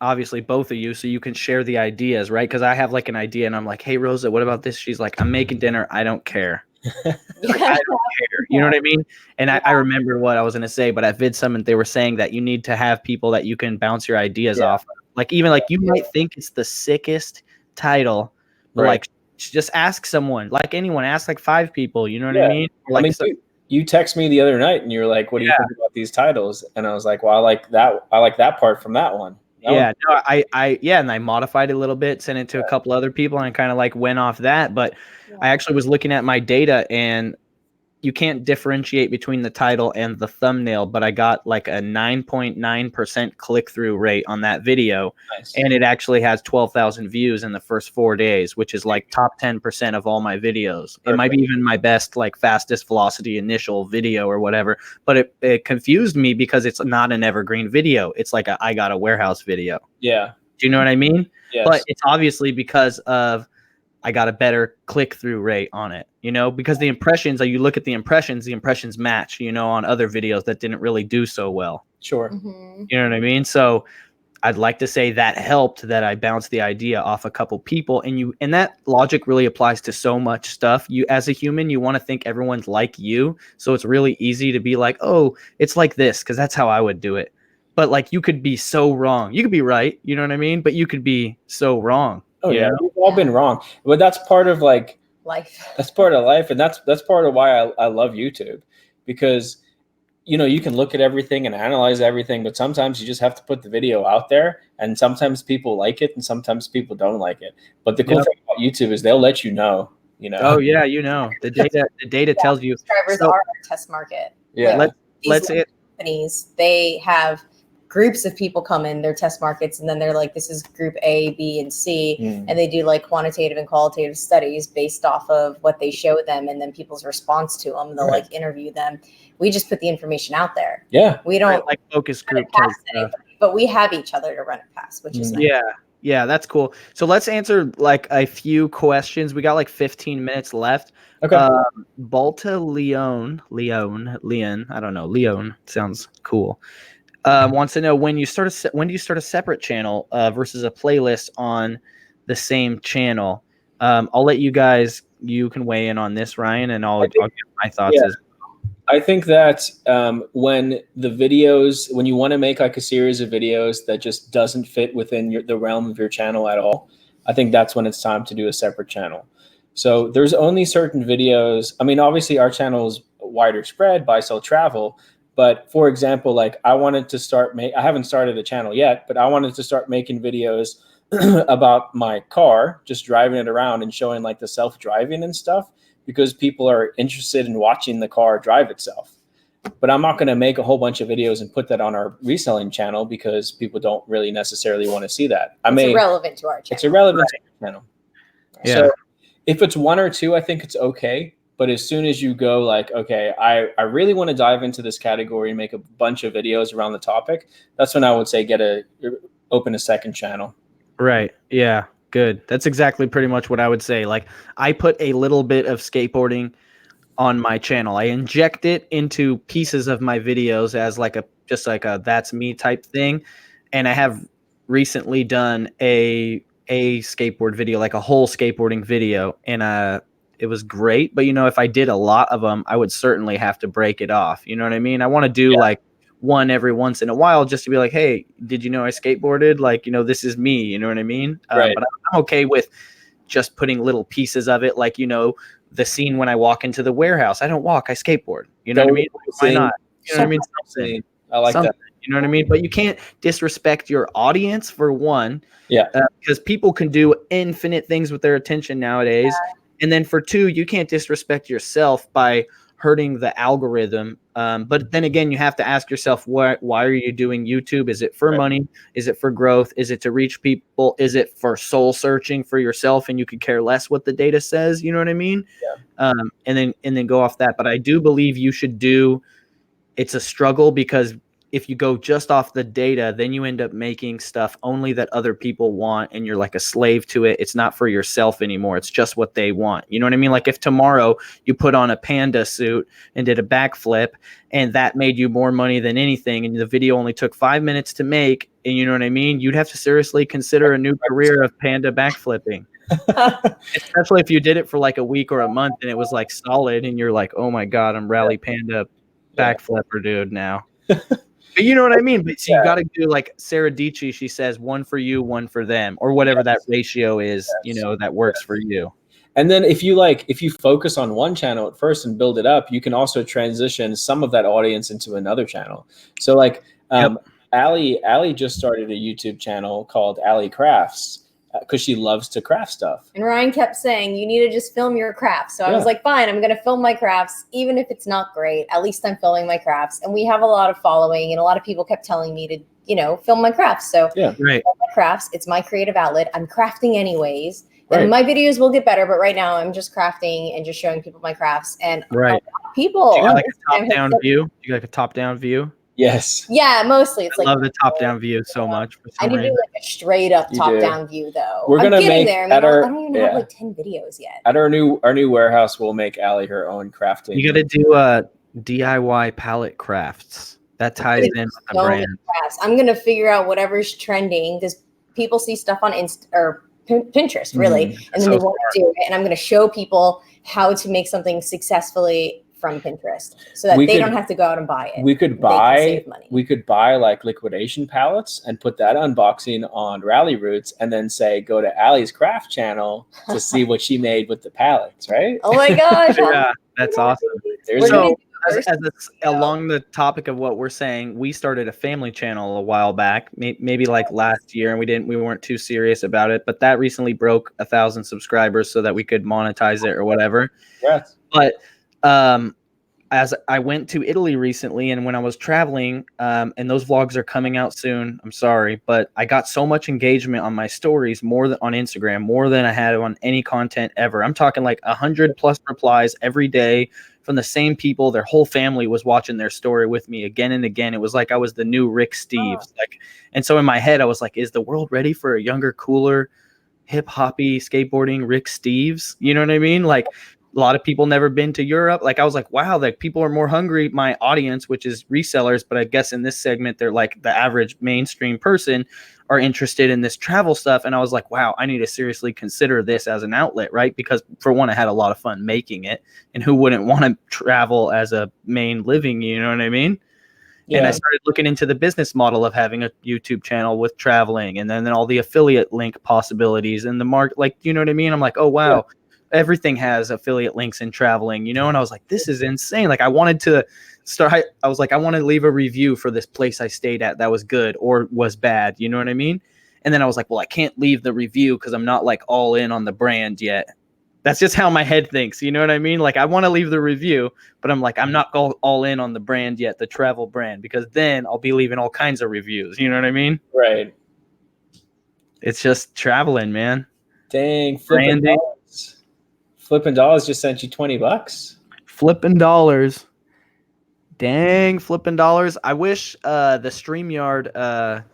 obviously both of you, so you can share the ideas, right? Because I have like an idea and I'm like, hey Rosa, what about this? She's like, I'm making dinner, I don't care. Like, I don't care. You know what I mean? And I remember what I was gonna say, but at Vid Summit they were saying that you need to have people that you can bounce your ideas off of. Like even like you might think it's the sickest title, but like just ask someone, like anyone, ask like 5 people, you know what I mean? Or, like, you text me the other night and you're like, what do you think about these titles? And I was like, well, I like that part from that one. And I modified it a little bit, sent it to a couple other people, and kind of like went off that. But I actually was looking at my data, and you can't differentiate between the title and the thumbnail, but I got like a 9.9% click-through rate on that video. Nice. And it actually has 12,000 views in the first 4 days, which is like top 10% of all my videos. Perfect. It might be even my best, like fastest velocity initial video or whatever, but it confused me because it's not an evergreen video. It's like I got a warehouse video. Yeah. Do you know what I mean? Yes. But it's obviously because of I got a better click-through rate on it, you know, because the impressions, you look at the impressions match, you know, on other videos that didn't really do so well. Sure. Mm-hmm. You know what I mean? So I'd like to say that helped, that I bounced the idea off a couple people, and that logic really applies to so much stuff. You, as a human, you want to think everyone's like you. So it's really easy to be like, oh, it's like this, because that's how I would do it. But like, you could be so wrong. You could be right. You know what I mean? But you could be so wrong. Oh yeah, we've all been wrong, but that's part of like life. That's part of life, and that's part of why I love YouTube, because you know you can look at everything and analyze everything, but sometimes you just have to put the video out there, and sometimes people like it, and sometimes people don't like it. But the cool thing about YouTube is they'll let you know. You know. Oh yeah, you know the data tells you. Subscribers are our test market. Yeah. Let's companies, they have groups of people come in their test markets, and then they're like, this is group A, B, and C, and they do like quantitative and qualitative studies based off of what they show them, and then people's response to them. They'll like interview them. We just put the information out there. Yeah, we don't like focus group but we have each other to run it past, which is nice. Yeah, that's cool. So let's answer like a few questions. We got like 15 minutes left. Okay. Balta Leon, I don't know. Leon sounds cool. Wants to know when do you start a separate channel versus a playlist on the same channel. I'll let you can weigh in on this, Ryan, and I'll give my thoughts. I think that when you want to make like a series of videos that just doesn't fit within the realm of your channel at all, I think that's when it's time to do a separate channel. So there's only certain videos. I mean, obviously our channel is wider spread, buy, sell, travel. But for example, like I wanted to I haven't started a channel yet, but I wanted to start making videos about my car, just driving it around and showing like the self-driving and stuff, because people are interested in watching the car drive itself. But I'm not going to make a whole bunch of videos and put that on our reselling channel because people don't really necessarily want to see that. It's irrelevant to our channel. It's irrelevant to our channel. Yeah. So if it's 1 or 2, I think it's okay. But as soon as you go like, okay, I really want to dive into this category and make a bunch of videos around the topic, that's when I would say open a second channel. Right. Yeah. Good. That's exactly pretty much what I would say. Like I put a little bit of skateboarding on my channel. I inject it into pieces of my videos as like just like a that's me type thing. And I have recently done a skateboard video, like a whole skateboarding video, and it was great. But, you know, if I did a lot of them, I would certainly have to break it off. You know what I mean? I want to do like one every once in a while just to be like, hey, did you know I skateboarded? Like, you know, this is me. You know what I mean? Right. But I'm okay with just putting little pieces of it. Like, you know, the scene when I walk into the warehouse, I don't walk, I skateboard. You know what I mean? Why not? You know what I mean? Something. I like that. You know what I mean? But you can't disrespect your audience, for one. Yeah. Because people can do infinite things with their attention nowadays. And then for 2, you can't disrespect yourself by hurting the algorithm. But then again, you have to ask yourself, why are you doing YouTube? Is it for money? Is it for growth? Is it to reach people? Is it for soul searching for yourself and you could care less what the data says? You know what I mean? Yeah. And then go off that. But I do believe you should it's a struggle because if you go just off the data, then you end up making stuff only that other people want, and you're like a slave to it. It's not for yourself anymore. It's just what they want. You know what I mean? Like if tomorrow you put on a panda suit and did a backflip, and that made you more money than anything, and the video only took 5 minutes to make, and you know what I mean? You'd have to seriously consider a new career of panda backflipping. Especially if you did it for like a week or a month and it was like solid, and you're like, oh my God, I'm Rally Panda backflipper dude now. But you know what I mean? But so you got to do like Sarah Dietschy, she says, one for you, one for them, or whatever that ratio is, you know, that works for you. And then if you focus on one channel at first and build it up, you can also transition some of that audience into another channel. So like Allie just started a YouTube channel called Allie Crafts, because she loves to craft stuff. And Ryan kept saying, you need to just film your crafts. So I was like, fine, I'm going to film my crafts. Even if it's not great, at least I'm filming my crafts. And we have a lot of following, and a lot of people kept telling me to, you know, film my crafts. So film my crafts, it's my creative outlet. I'm crafting anyways. And my videos will get better, but right now I'm just crafting and just showing people my crafts. And a lot of people. Do you got like a top-down view? Do you like a top-down view? Yes. Yeah, mostly. It's I love the top-down view so much. I need to do like a straight up top-down view though. We're gonna make there. I don't even have like 10 videos yet. At our new warehouse, we'll make Allie her own crafting. You got to do DIY palette crafts. That ties in with the brand. I'm gonna figure out whatever's trending, because people see stuff on Pinterest, really, and then they want to do it. And I'm gonna show people how to make something successfully from Pinterest, so that they don't have to go out and buy it. We could buy like liquidation palettes and put that unboxing on RalliRoots, and then say, go to Allie's craft channel to see what she made with the palettes, right? Oh my gosh. Yeah, that's awesome. So along the topic of what we're saying, we started a family channel a while back, maybe like last year, and we weren't too serious about it, but that recently broke 1,000 subscribers so that we could monetize it or whatever. Yes. But as I went to Italy recently, and when I was traveling, and those vlogs are coming out soon, I'm sorry, but I got so much engagement on my stories, more than on Instagram, more than I had on any content ever. I'm talking like 100+ replies every day from the same people. Their whole family was watching their story with me again and again. It was like I was the new Rick Steves. And so in my head, I was like, is the world ready for a younger, cooler, hip hoppy skateboarding Rick Steves? You know what I mean? Like, a lot of people never been to Europe. Like, I was like, wow, like people are more hungry. My audience, which is resellers, but I guess in this segment, they're like the average mainstream person, are interested in this travel stuff. And I was like, wow, I need to seriously consider this as an outlet, right? Because for one, I had a lot of fun making it, and who wouldn't want to travel as a main living? You know what I mean? Yeah. And I started looking into the business model of having a YouTube channel with traveling, and then all the affiliate link possibilities and the market, like, you know what I mean? I'm like, oh, wow. Yeah. Everything has affiliate links in traveling, you know? And I was like, this is insane. Like, I wanted to start, I was like, I want to leave a review for this place I stayed at that was good or was bad. You know what I mean? And then I was like, well, I can't leave the review because I'm not like all in on the brand yet. That's just how my head thinks. You know what I mean? Like, I want to leave the review, but I'm like, I'm not all in on the brand yet, the travel brand, because then I'll be leaving all kinds of reviews. You know what I mean? Right. It's just traveling, man. Dang. Flipping Dollars just sent you $20. Flipping Dollars. Dang, Flipping Dollars. I wish the StreamYard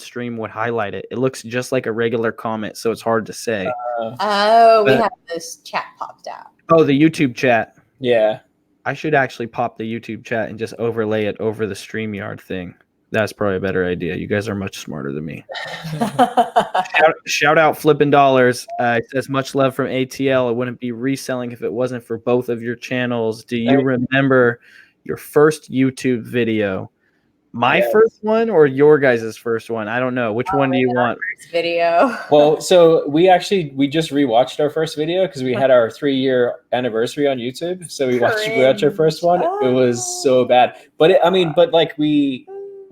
stream would highlight it. It looks just like a regular comment, so it's hard to say. We have this chat popped out. Oh, the YouTube chat. Yeah. I should actually pop the YouTube chat and just overlay it over the StreamYard thing. That's probably a better idea. You guys are much smarter than me. shout out Flippin' Dollars. It says, much love from ATL. It wouldn't be reselling if it wasn't for both of your channels. Do you remember your first YouTube video? My first one or your guys' first one? I don't know. Which one do you want? First video. Well, so we just rewatched our first video because we had our 3-year anniversary on YouTube. So we watched our first one. It was so bad. But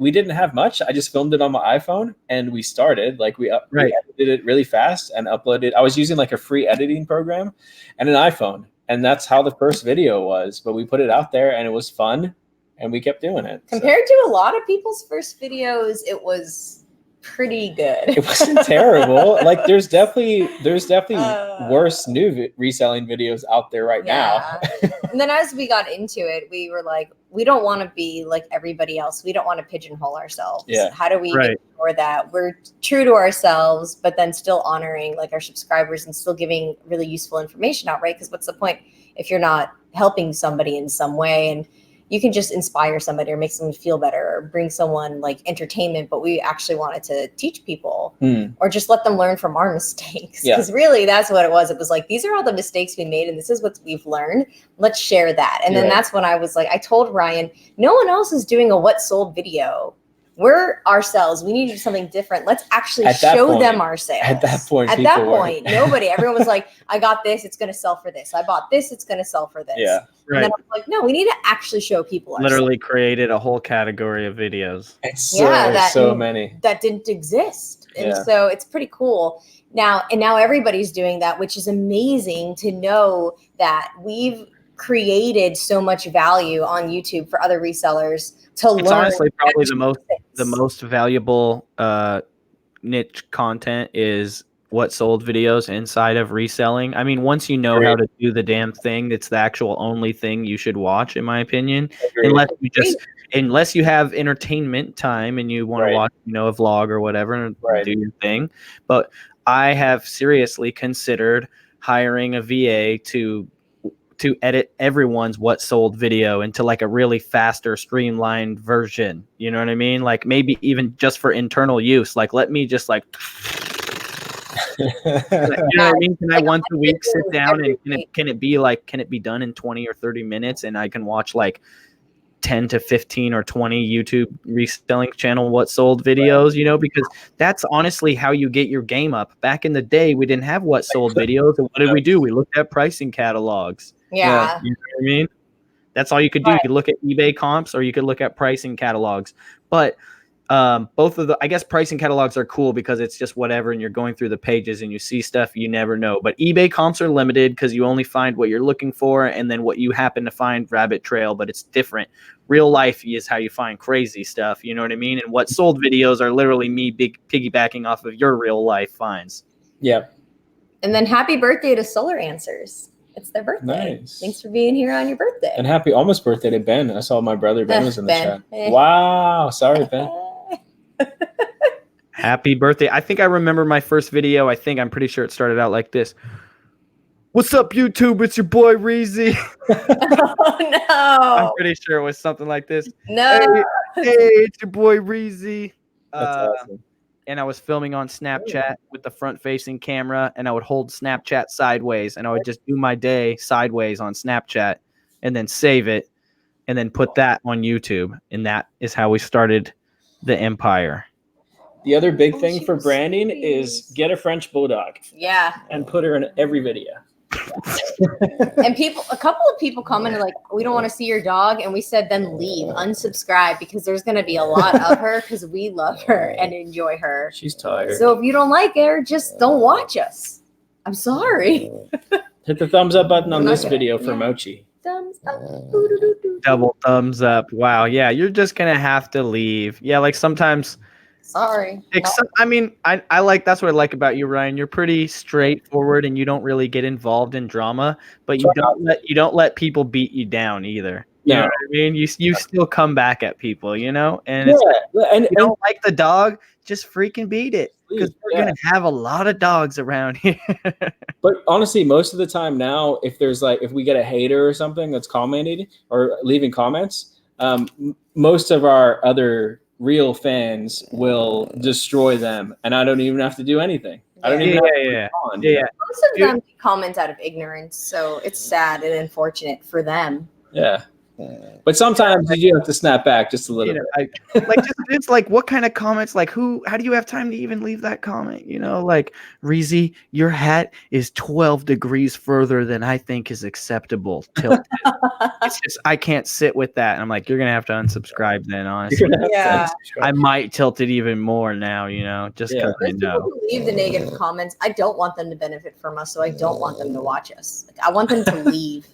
we didn't have much. I just filmed it on my iPhone and we started. Like we edited it really fast and uploaded. I was using like a free editing program and an iPhone. And that's how the first video was. But we put it out there and it was fun and we kept doing it. Compared to a lot of people's first videos, it was pretty good. It wasn't terrible. Like there's definitely worse new reselling videos out there right now. And then as we got into it, we were like, we don't want to be like everybody else. We don't want to pigeonhole ourselves. Yeah. How do we make sure that we're true to ourselves, but then still honoring like our subscribers and still giving really useful information out, right? Because what's the point if you're not helping somebody in some way? And you can just inspire somebody or make someone feel better or bring someone like entertainment, but we actually wanted to teach people or just let them learn from our mistakes. Because really that's what it was. It was like, these are all the mistakes we made and this is what we've learned. Let's share that. And then that's when I was like, I told Ryan, no one else is doing a what sold video. We're ourselves. We need to do something different. Let's actually show them our sales. At that point, nobody. Everyone was like, I got this. It's going to sell for this. I bought this. It's going to sell for this. Yeah. And then I was like, no, we need to actually show people ourselves. Literally created a whole category of videos. It's so many. That didn't exist. And so it's pretty cool. Now everybody's doing that, which is amazing to know that we've created so much value on YouTube for other resellers to learn. It's honestly probably the most valuable niche content is what sold videos inside of reselling. I mean, once you know how to do the damn thing, it's the actual only thing you should watch, in my opinion. Unless you have entertainment time and you want to watch, a vlog or whatever and do your thing. But I have seriously considered hiring a VA to edit everyone's what sold video into like a really faster, streamlined version. You know what I mean? Like maybe even just for internal use. Like let me just like, you know what I mean? Can I once a week sit down and can it be done in 20 or 30 minutes and I can watch like 10 to 15 or 20 YouTube reselling channel what sold videos, because that's honestly how you get your game up. Back in the day, we didn't have what sold videos. And what did we do? We looked at pricing catalogs. Yeah. You know what I mean? That's all you could do. You could look at eBay comps or you could look at pricing catalogs. But both of I guess pricing catalogs are cool because it's just whatever and you're going through the pages and you see stuff you never know. But eBay comps are limited because you only find what you're looking for and then what you happen to find rabbit trail, but it's different. Real life is how you find crazy stuff. You know what I mean? And what sold videos are literally me piggybacking off of your real life finds. Yeah. And then happy birthday to Solar Answers. It's their birthday. Nice. Thanks for being here on your birthday. And happy almost birthday to Ben. I saw my brother Ben was in the chat. Wow. Sorry, Ben. Happy birthday. I think I remember my first video. I'm pretty sure it started out like this. What's up, YouTube? It's your boy Reezy. Oh, no. I'm pretty sure it was something like this. No. Hey, it's your boy Reezy. That's awesome. And I was filming on Snapchat with the front-facing camera, and I would hold Snapchat sideways, and I would just do my day sideways on Snapchat, and then save it, and then put that on YouTube. And that is how we started the empire. The other big thing for branding is get a French bulldog. Yeah. And put her in every video. And a couple of people commented like, we don't want to see your dog. And we said, then leave, unsubscribe, because there's going to be a lot of her because we love her and enjoy her. She's tired. So if you don't like her, just don't watch us. I'm sorry. Hit the thumbs up button on this video for Mochi. Thumbs up. Double thumbs up. Wow. Yeah, you're just going to have to leave. Yeah, like sometimes... Sorry. I mean, I like that's what I like about you, Ryan. You're pretty straightforward and you don't really get involved in drama, but you don't let people beat you down either. You know what I mean? You still come back at people, And if you don't like the dog, just freaking beat it. Because we're gonna have a lot of dogs around here. But honestly, most of the time now, if we get a hater or something that's commenting or leaving comments, most of our other real fans will destroy them, and I don't even have to do anything. I don't even have to respond. Most of them comment out of ignorance, so it's sad and unfortunate for them. Yeah. But sometimes you do have to snap back just a little bit. It's like, what kind of comments? Like, how do you have time to even leave that comment? Like, Reezy, your hat is 12 degrees further than I think is acceptable. Tilted. It's just, I can't sit with that. And I'm like, you're going to have to unsubscribe then, honestly. Yeah. I might tilt it even more now, just because I know. People who leave the negative comments, I don't want them to benefit from us, so I don't want them to watch us. Like, I want them to leave.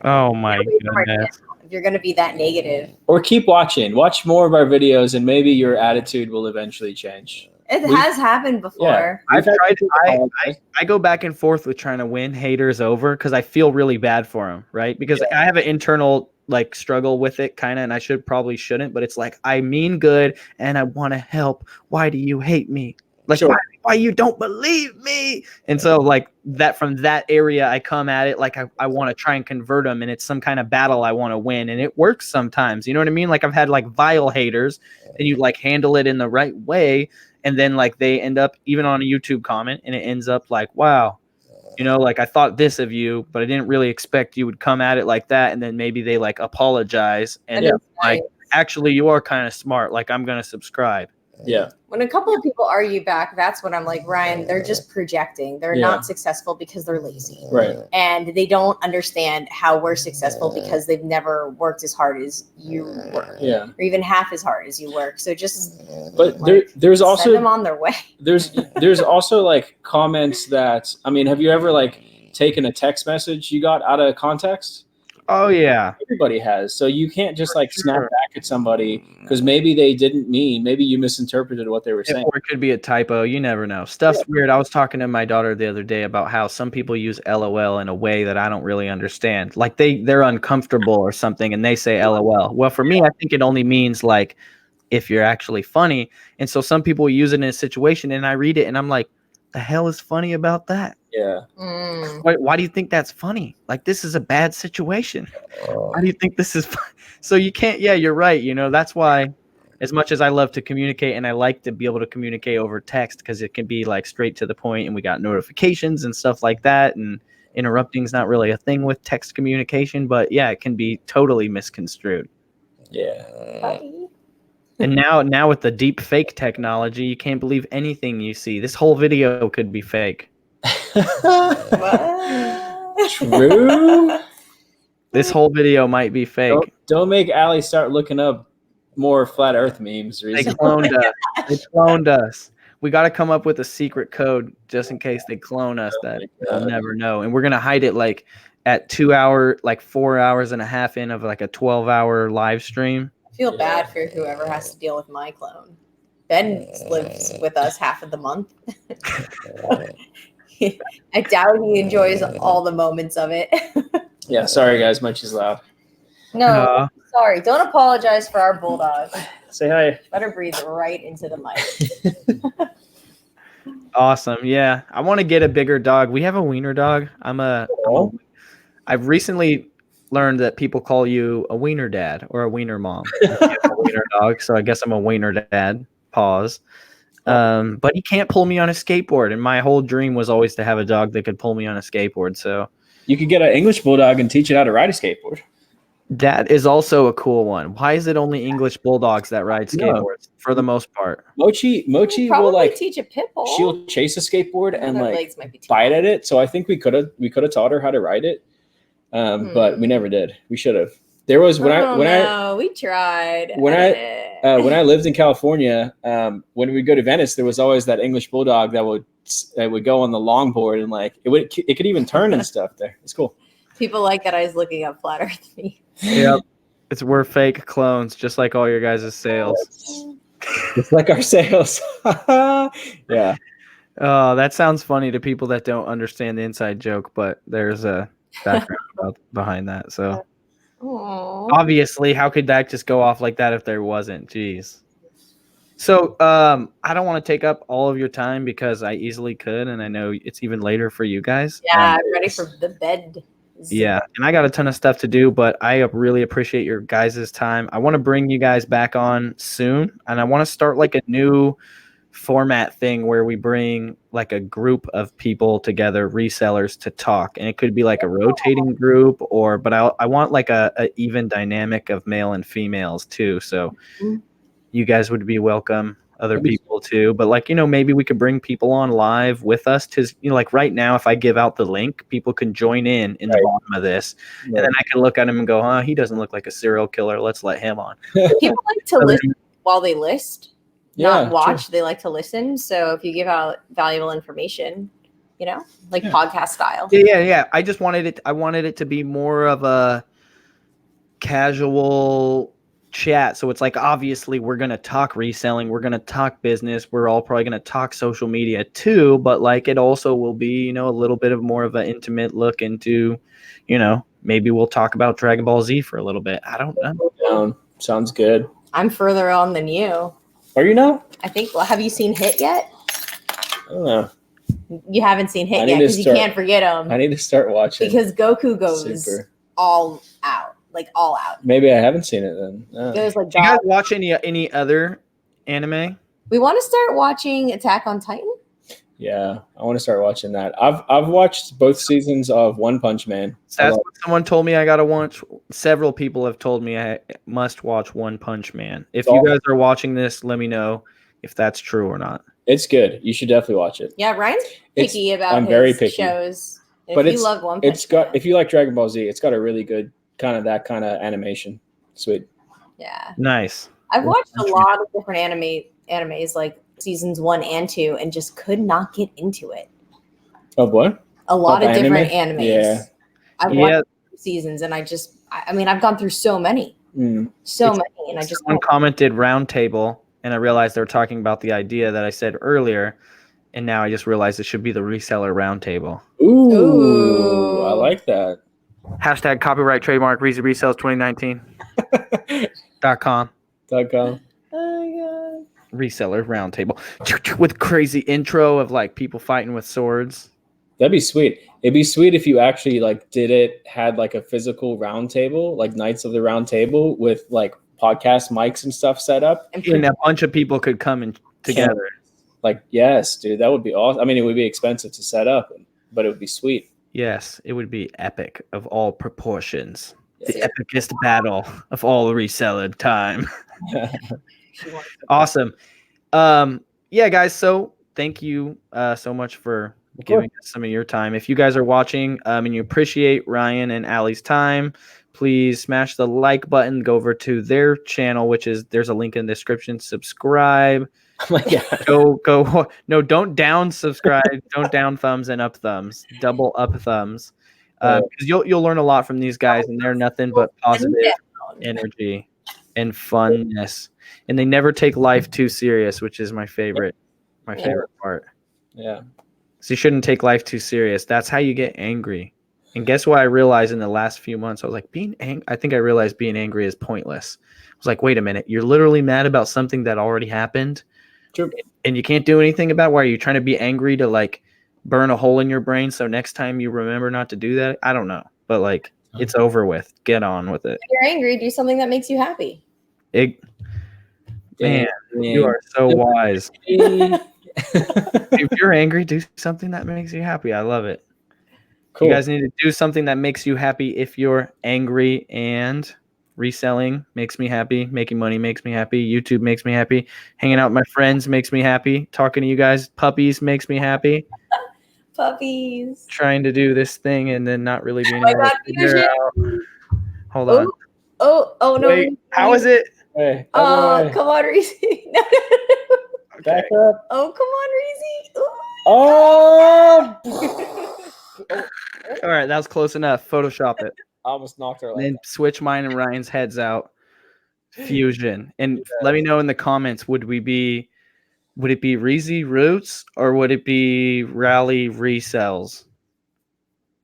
Oh, my goodness. If you're going to be that negative. Or keep watching. Watch more of our videos, and maybe your attitude will eventually change. It has happened before. We've had tried. people I apologize. I go back and forth with trying to win haters over because I feel really bad for them, right? Because I have an internal like struggle with it, kind of, and I shouldn't, but it's like I mean good and I want to help. Why do you hate me? Like Sure. why you don't believe me? And so like that from that area, I come at it like I want to try and convert them, and it's some kind of battle I want to win, and it works sometimes. You know what I mean? Like I've had like vile haters, and you like handle it in the right way. And then like they end up even on a YouTube comment and it ends up like, wow, you know, like I thought this of you, but I didn't really expect you would come at it like that. And then maybe they like apologize and like, actually you are kind of smart. Like I'm going to subscribe. Yeah. When a couple of people argue back, that's when I'm like, Ryan, they're just projecting. They're not successful because they're lazy. Right. And they don't understand how we're successful because they've never worked as hard as you work. Yeah. Or even half as hard as you work. So just but there's also send them on their way. There's also like comments that, I mean, have you ever like taken a text message you got out of context? Oh yeah. Everybody has. So you can't just like snap back at somebody because maybe they didn't mean, maybe you misinterpreted what they were saying. Or it could be a typo. You never know. Stuff's weird. I was talking to my daughter the other day about how some people use LOL in a way that I don't really understand. Like they're uncomfortable or something and they say LOL. Well, for me, I think it only means like if you're actually funny. And so some people use it in a situation and I read it and I'm like, the hell is funny about that? Yeah. Why do you think that's funny? Like, this is a bad situation. Why do you think this is fun? So you can't, you're right. You know, that's why as much as I love to communicate and I like to be able to communicate over text because it can be like straight to the point and we got notifications and stuff like that. And interrupting is not really a thing with text communication, but yeah, it can be totally misconstrued. Yeah. And now with the deep fake technology, you can't believe anything you see. This whole video could be fake. True. This whole video might be fake. Don't make Allie start looking up more flat Earth memes. They cloned us. They cloned us. We got to come up with a secret code just in case they clone us that we'll never know. And we're gonna hide it like at 2 hour, like 4 hours and a half in of like a 12-hour live stream. I feel bad for whoever has to deal with my clone. Ben lives with us half of the month. I doubt he enjoys all the moments of it. Yeah, sorry guys, Munchie's loud. No, sorry. Don't apologize for our bulldog. Say hi. Better breathe right into the mic. Awesome. Yeah, I want to get a bigger dog. We have a wiener dog. I've recently learned that people call you a wiener dad or a wiener mom. A wiener dog, so I guess I'm a wiener dad. Pause. But he can't pull me on a skateboard, and my whole dream was always to have a dog that could pull me on a skateboard. So you could get an English bulldog and teach it how to ride a skateboard. That is also a cool one. Why is it only English bulldogs that ride skateboards for the most part? Mochi will like teach a pit bull. She'll chase a skateboard and like bite at it. So I think we could have taught her how to ride it, but we never did. We should have. There was we tried. When I lived in California, when we go to Venice, there was always that English bulldog that would go on the longboard and like it could even turn and stuff. There, it's cool. People like that I was looking up flat Earth memes. Yep, we're fake clones, just like all your guys' sales. It's like our sales. Yeah. Oh, that sounds funny to people that don't understand the inside joke, but there's a background behind that. So obviously, how could that just go off like that if there wasn't? Jeez. So I don't want to take up all of your time because I easily could, and I know it's even later for you guys. Yeah, I'm ready for the bed. Yeah, and I got a ton of stuff to do, but I really appreciate your guys' time. I want to bring you guys back on soon, and I want to start like a new format thing where we bring like a group of people together, resellers, to talk, and it could be like a rotating group, but I want like a even dynamic of male and females too. So you guys would be welcome. Other people too, but like, maybe we could bring people on live with us to, like right now, if I give out the link, people can join in the bottom of this, and then I can look at him and go, he doesn't look like a serial killer. Let's let him on. People like to listen while they list, not watch. True. They like to listen. So if you give out valuable information, like podcast style. Yeah. I just wanted it to be more of a casual chat. So it's like, obviously we're going to talk reselling. We're going to talk business. We're all probably going to talk social media too. But like, it also will be, a little bit of more of an intimate look into, maybe we'll talk about Dragon Ball Z for a little bit. I don't know. Down. Sounds good. I'm further on than you. Are you now? I think. Well, have you seen Hit yet? I don't know. You haven't seen Hit I yet need to because you can't forget him. I need to start watching. Because Goku goes Super. all out, like all out. Maybe I haven't seen it then. Oh. Goes like Do you guys watch any other anime? We want to start watching Attack on Titan. Yeah, I want to start watching that. I've watched both seasons of One Punch Man. That's what someone told me I gotta watch. Several people have told me I must watch One Punch Man. If you guys are watching this, let me know if that's true or not. It's good. You should definitely watch it. Yeah, Ryan's picky about I'm his very picky. shows. But if you love One Punch Man. If you like Dragon Ball Z, it's got a really good kind of animation. Sweet. Yeah. Nice. I've watched a lot of different animes like seasons 1 and 2 and just could not get into it. Of what? A lot of different animes. Yeah. I've watched seasons and I've gone through so many. So many. And I just someone commented roundtable and I realized they were talking about the idea that I said earlier. And now I just realized it should be the reseller roundtable. Ooh, I like that. Hashtag copyright trademark Reezy Resells 2019. .com. .com. Oh my god. Reseller roundtable with crazy intro of like people fighting with swords. That'd be sweet. It'd be sweet if you actually had like a physical round table, like Knights of the Round Table with like podcast mics and stuff set up. And a bunch of people could come in together. Like, yes, dude, that would be awesome. I mean, it would be expensive to set up, but it would be sweet. Yes, it would be epic of all proportions. The epicest battle of all reseller time. Awesome. Yeah, guys. So thank you so much for giving us some of your time. If you guys are watching and you appreciate Ryan and Allie's time, please smash the like button. Go over to their channel, there's a link in the description. Subscribe. Oh my God. Go. No, don't down subscribe. Don't down thumbs and up thumbs. Double up thumbs. Because you'll learn a lot from these guys, and they're nothing but positive energy and funness. And they never take life too serious, which is my favorite part. Yeah. So you shouldn't take life too serious. That's how you get angry. And guess what I realized in the last few months? I was like, I think I realized being angry is pointless. I was like, wait a minute, you're literally mad about something that already happened. True. And you can't do anything about it. Why are you trying to be angry to like burn a hole in your brain so next time you remember not to do that? I don't know. But like, it's over with. Get on with it. If you're angry, do something that makes you happy. Man, you are so wise. If you're angry, do something that makes you happy. I love it. Cool. You guys need to do something that makes you happy if you're angry, and reselling makes me happy. Making money makes me happy. YouTube makes me happy. Hanging out with my friends makes me happy. Talking to you guys, puppies makes me happy. Puppies. Trying to do this thing and then not really being able to figure it out. Hold on. Oh no. Wait, how is it? Hey, come on, Reezy. Back up. Oh, come on, Reezy. All right, that was close enough. Photoshop it. I almost knocked her. Then switch mine and Ryan's heads out. Fusion. And let me know in the comments, would it be Reezy Roots or would it be Rally Resells?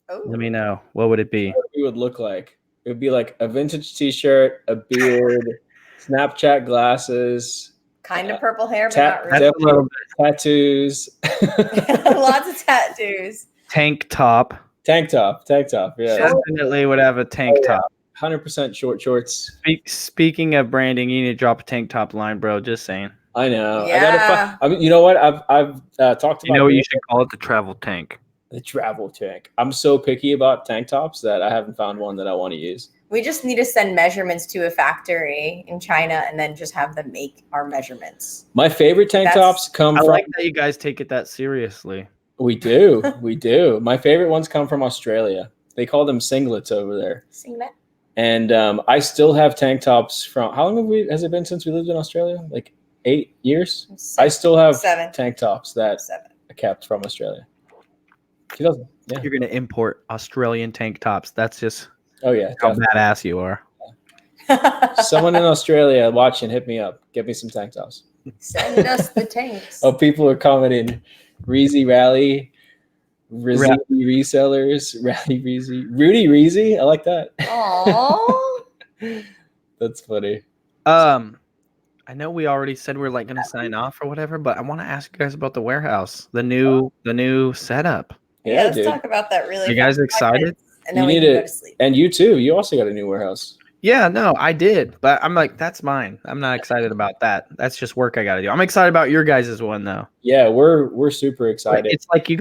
Let me know. What would it be? What it would look like? It would be like a vintage T-shirt, a beard, Snapchat glasses, kind of purple hair, but not really. Tattoos. Lots of tattoos. Tank top. Yeah. Definitely would have a tank top. 100% short shorts. Speaking of branding, you need to drop a tank top line, bro. Just saying. I know. Yeah. I mean, you know what? I've talked about. You know what you should call it? The travel tank. The travel tank. I'm so picky about tank tops that I haven't found one that I want to use. We just need to send measurements to a factory in China and then just have them make our measurements. My favorite tank tops come from. I like that you guys take it that seriously. We do. We do. My favorite ones come from Australia. They call them singlets over there. Singlet. And I still have tank tops from. How long has it been since we lived in Australia? Like 8 years? 7. I still have 7. tank tops that I kept from Australia. Yeah. You're going to import Australian tank tops. That's just how badass you are. Someone in Australia watching, hit me up. Get me some tank tops. Send us the tanks. Oh, people are commenting. Reezy Rally, Reezy resellers, Rally Reezy, Rudy Reezy. I like that. Aww. That's funny. I know we already said we're like gonna sign off or whatever, but I want to ask you guys about the warehouse, the new setup. Yeah, let's dude. talk about that really You guys fast. excited? And then You we need can go it, to sleep. and you too. You also got a new warehouse. Yeah, no, I did, but I'm like, that's mine. I'm not excited about that. That's just work I gotta do. I'm excited about your guys' one though. Yeah, we're super excited. It's like you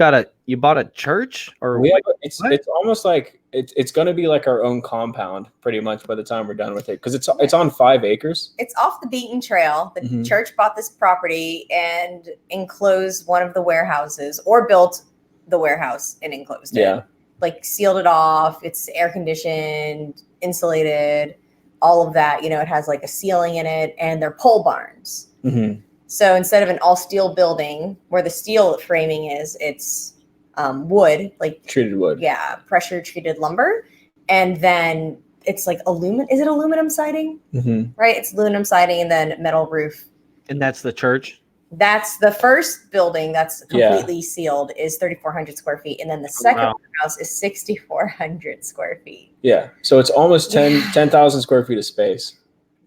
bought a church or We have, what? it's almost like it's going to be like our own compound pretty much by the time we're done with it, because it's on 5 acres. It's off the beaten trail. The Mhm. church bought this property and enclosed one of the warehouses, or built the warehouse and enclosed it. Yeah. Like sealed it off. It's air conditioned, insulated, all of that. You know, it has like a ceiling in it, and they're pole barns. Mm-hmm. So instead of an all steel building where the steel framing is, it's wood, like Treated wood. yeah, pressure treated lumber, and then it's like aluminum. Is it aluminum siding? Mm-hmm. Right, it's aluminum siding and then metal roof. And that's the church. That's the first building that's completely sealed is 3,400 square feet, and then the second house is 6,400 square feet. Yeah. So it's almost 10,000 square feet of space.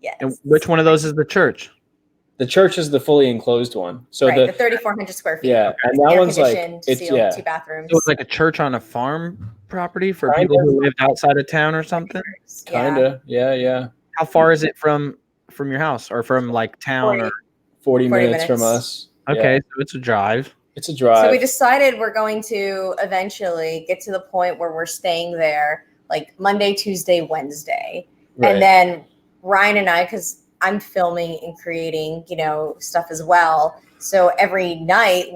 Yes. And which one of those is the church? The church is the fully enclosed one. So right, the 3,400 square feet. Yeah, and that air one's like conditioned, it's sealed, 2 bathrooms. So it's like a church on a farm property for Kind people of. who lived outside of town or something. Kinda. Yeah. How far is it from your house or from like town? 40. Or 40 minutes minutes from us. okay, Yeah. so it's a drive. It's a drive. So we decided we're going to eventually get to the point where we're staying there like Monday, Tuesday, Wednesday. Right. And then Ryan and I, because I'm filming and creating, you know, stuff as well. So every night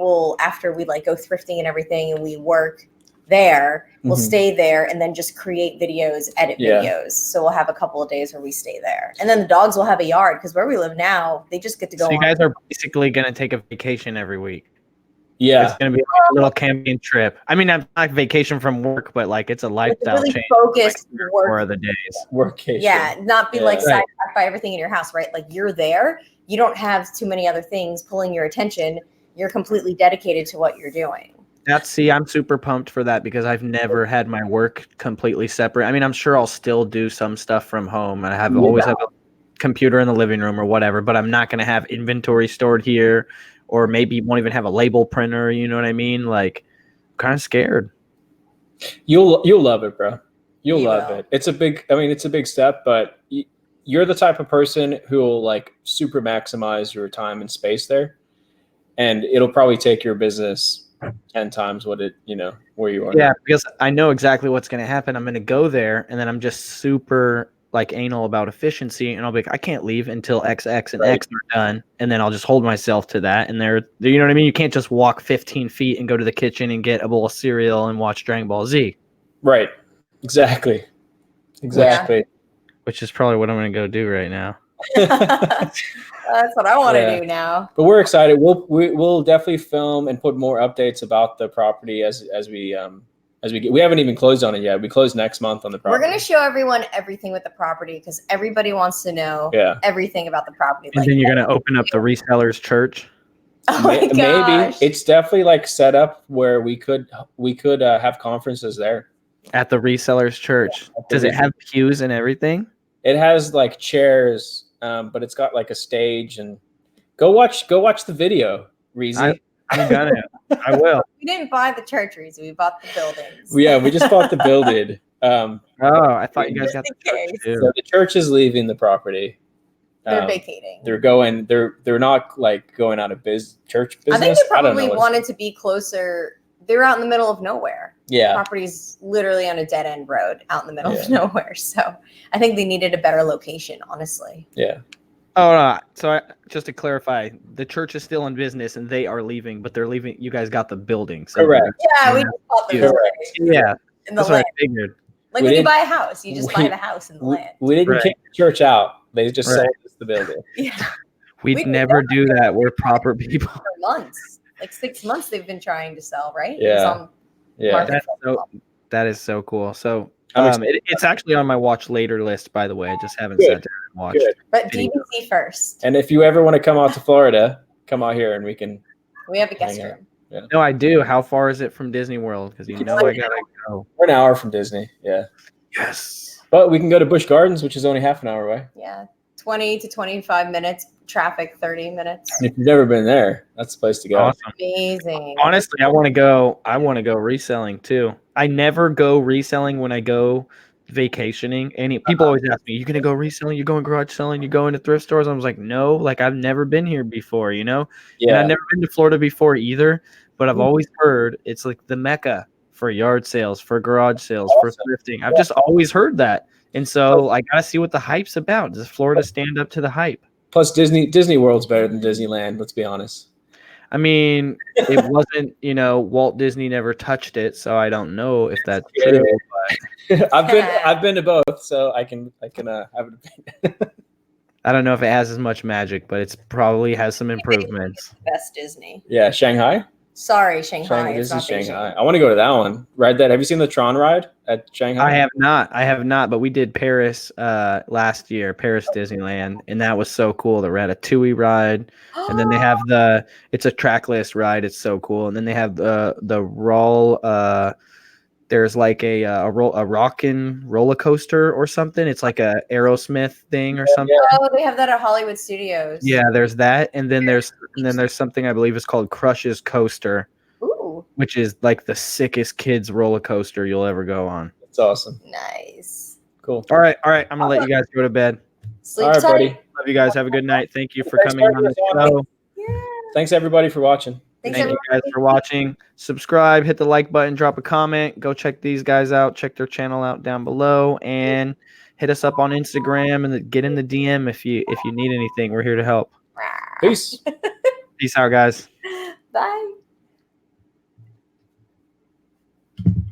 after we like go thrifting and everything and we work there, we'll Mhm. stay there and then just create videos, edit videos. So we'll have a couple of days where we stay there. And then the dogs will have a yard because where we live now, they just get to go So you on. guys are basically gonna take a vacation every week. Yeah. It's gonna be like a little camping trip. I mean, I'm not vacation from work, but like it's a lifestyle really change. focused Like work. 4 of the days. Workation. Yeah, not be Yeah. like Right. sidetracked by everything in your house, right? Like you're there, you don't have too many other things pulling your attention. You're completely dedicated to what you're doing. I'm super pumped for that because I've never had my work completely separate. I mean, I'm sure I'll still do some stuff from home. I always have a computer in the living room or whatever, but I'm not going to have inventory stored here, or maybe won't even have a label printer. You know what I mean? Like, I'm kind of scared. You'll love it, bro. You'll You love will. it. It's a big step, but you're the type of person who will like super maximize your time and space there, and it'll probably take your business 10 times what it, where you are. Yeah, because I know exactly what's going to happen. I'm going to go there, and then I'm just super like anal about efficiency, and I'll be like, I can't leave until X and X are done, and then I'll just hold myself to that. And you know what I mean? You can't just walk 15 feet and go to the kitchen and get a bowl of cereal and watch Dragon Ball Z. Right. Exactly. Which is probably what I'm going to go do right now. That's what I want to do now. But we're excited. We'll definitely film and put more updates about the property as we get. We haven't even closed on it yet. We close next month on the property. We're going to show everyone everything with the property because everybody wants to know everything about the property. And then you're going to open up the resellers church. Oh my gosh. Maybe it's definitely like set up where we could have conferences there at the resellers church. Does it have pews and everything? It has like chairs, but it's got like a stage. And go watch the video, Reezy. I'm gonna. I will. We didn't buy the church, Reezy. We bought the buildings. Yeah, we just bought the building. I thought you guys got the church too. So the church is leaving the property. They're vacating. They're not like going out of church business. I think they probably wanted to be closer. They're out in the middle of nowhere. Yeah. Property's literally on a dead end road out in the middle of nowhere. So I think they needed a better location, honestly. Yeah. Oh, no. So just to clarify, the church is still in business and they are leaving, but they're leaving. You guys got the building. So correct. Yeah, we just bought the building. Yeah. In the That's land. what I figured. Like when you buy a house, you just buy the house and the land. We didn't kick the church out. They just sold us the building. Yeah. We'd never do that. We're proper people. For months. Like 6 months they've been trying to sell, right? Yeah. That is so cool. So I'm excited. It's actually on my watch later list, by the way. I just haven't Good. sat down and watched. Good. But Video. DVC first. And if you ever want to come out to Florida, come out here and we can. We have a guest Hang out. room. No, I do. How far is it from Disney World? Because you know I gotta go. We're an hour from Disney. Yeah. Yes. But we can go to Busch Gardens, which is only half an hour away. Yeah. 20 to 25 minutes. Traffic 30 minutes. And if you've never been there, that's the place to go. Awesome. Amazing. Honestly, I want to go. I want to go reselling too. I never go reselling when I go vacationing. And people always ask me, "You gonna go reselling? You going garage selling? You going to thrift stores?" I was like, "No, like I've never been here before, you know." And I've Yeah. never been to Florida before either. But I've always heard it's like the mecca for yard sales, for garage sales, for Awesome. thrifting. I've just always heard that, and so I gotta see what the hype's about. Does Florida stand up to the hype? Plus, Disney World's better than Disneyland. Let's be honest. I mean, it wasn't, Walt Disney never touched it, so I don't know if that's true. I've been to both, so I can have an opinion. I don't know if it has as much magic, but it's probably has some improvements. Best Disney. Yeah, Shanghai. Sorry, Shanghai. It's Disney not Beijing. Shanghai. I want to go to that one. Ride that. Have you seen the Tron ride at Shanghai? I have not, but we did Paris last year, Paris Disneyland, and that was so cool. They had a Tui ride, and then they have it's a trackless ride. It's so cool, and then they have the roll. There's like a rockin' roller coaster or something. It's like a Aerosmith thing or something. Oh, they have that at Hollywood Studios. Yeah, there's that, and then there's something I believe is called Crush's Coaster, Ooh, which is like the sickest kids roller coaster you'll ever go on. That's awesome. nice. Cool. All right. I'm gonna let you guys go to bed. Sleep All right, tight. buddy. Love you guys. Have a good night. Thank you for Thanks coming for on the having us on. show. Yeah. Thanks everybody for watching. Thanks, Thank you everybody. guys for watching. Subscribe, hit the like button, drop a comment. Go check these guys out. Check their channel out down below, and hit us up on Instagram and get in the DM if you need anything. We're here to help. Peace. Peace out, guys.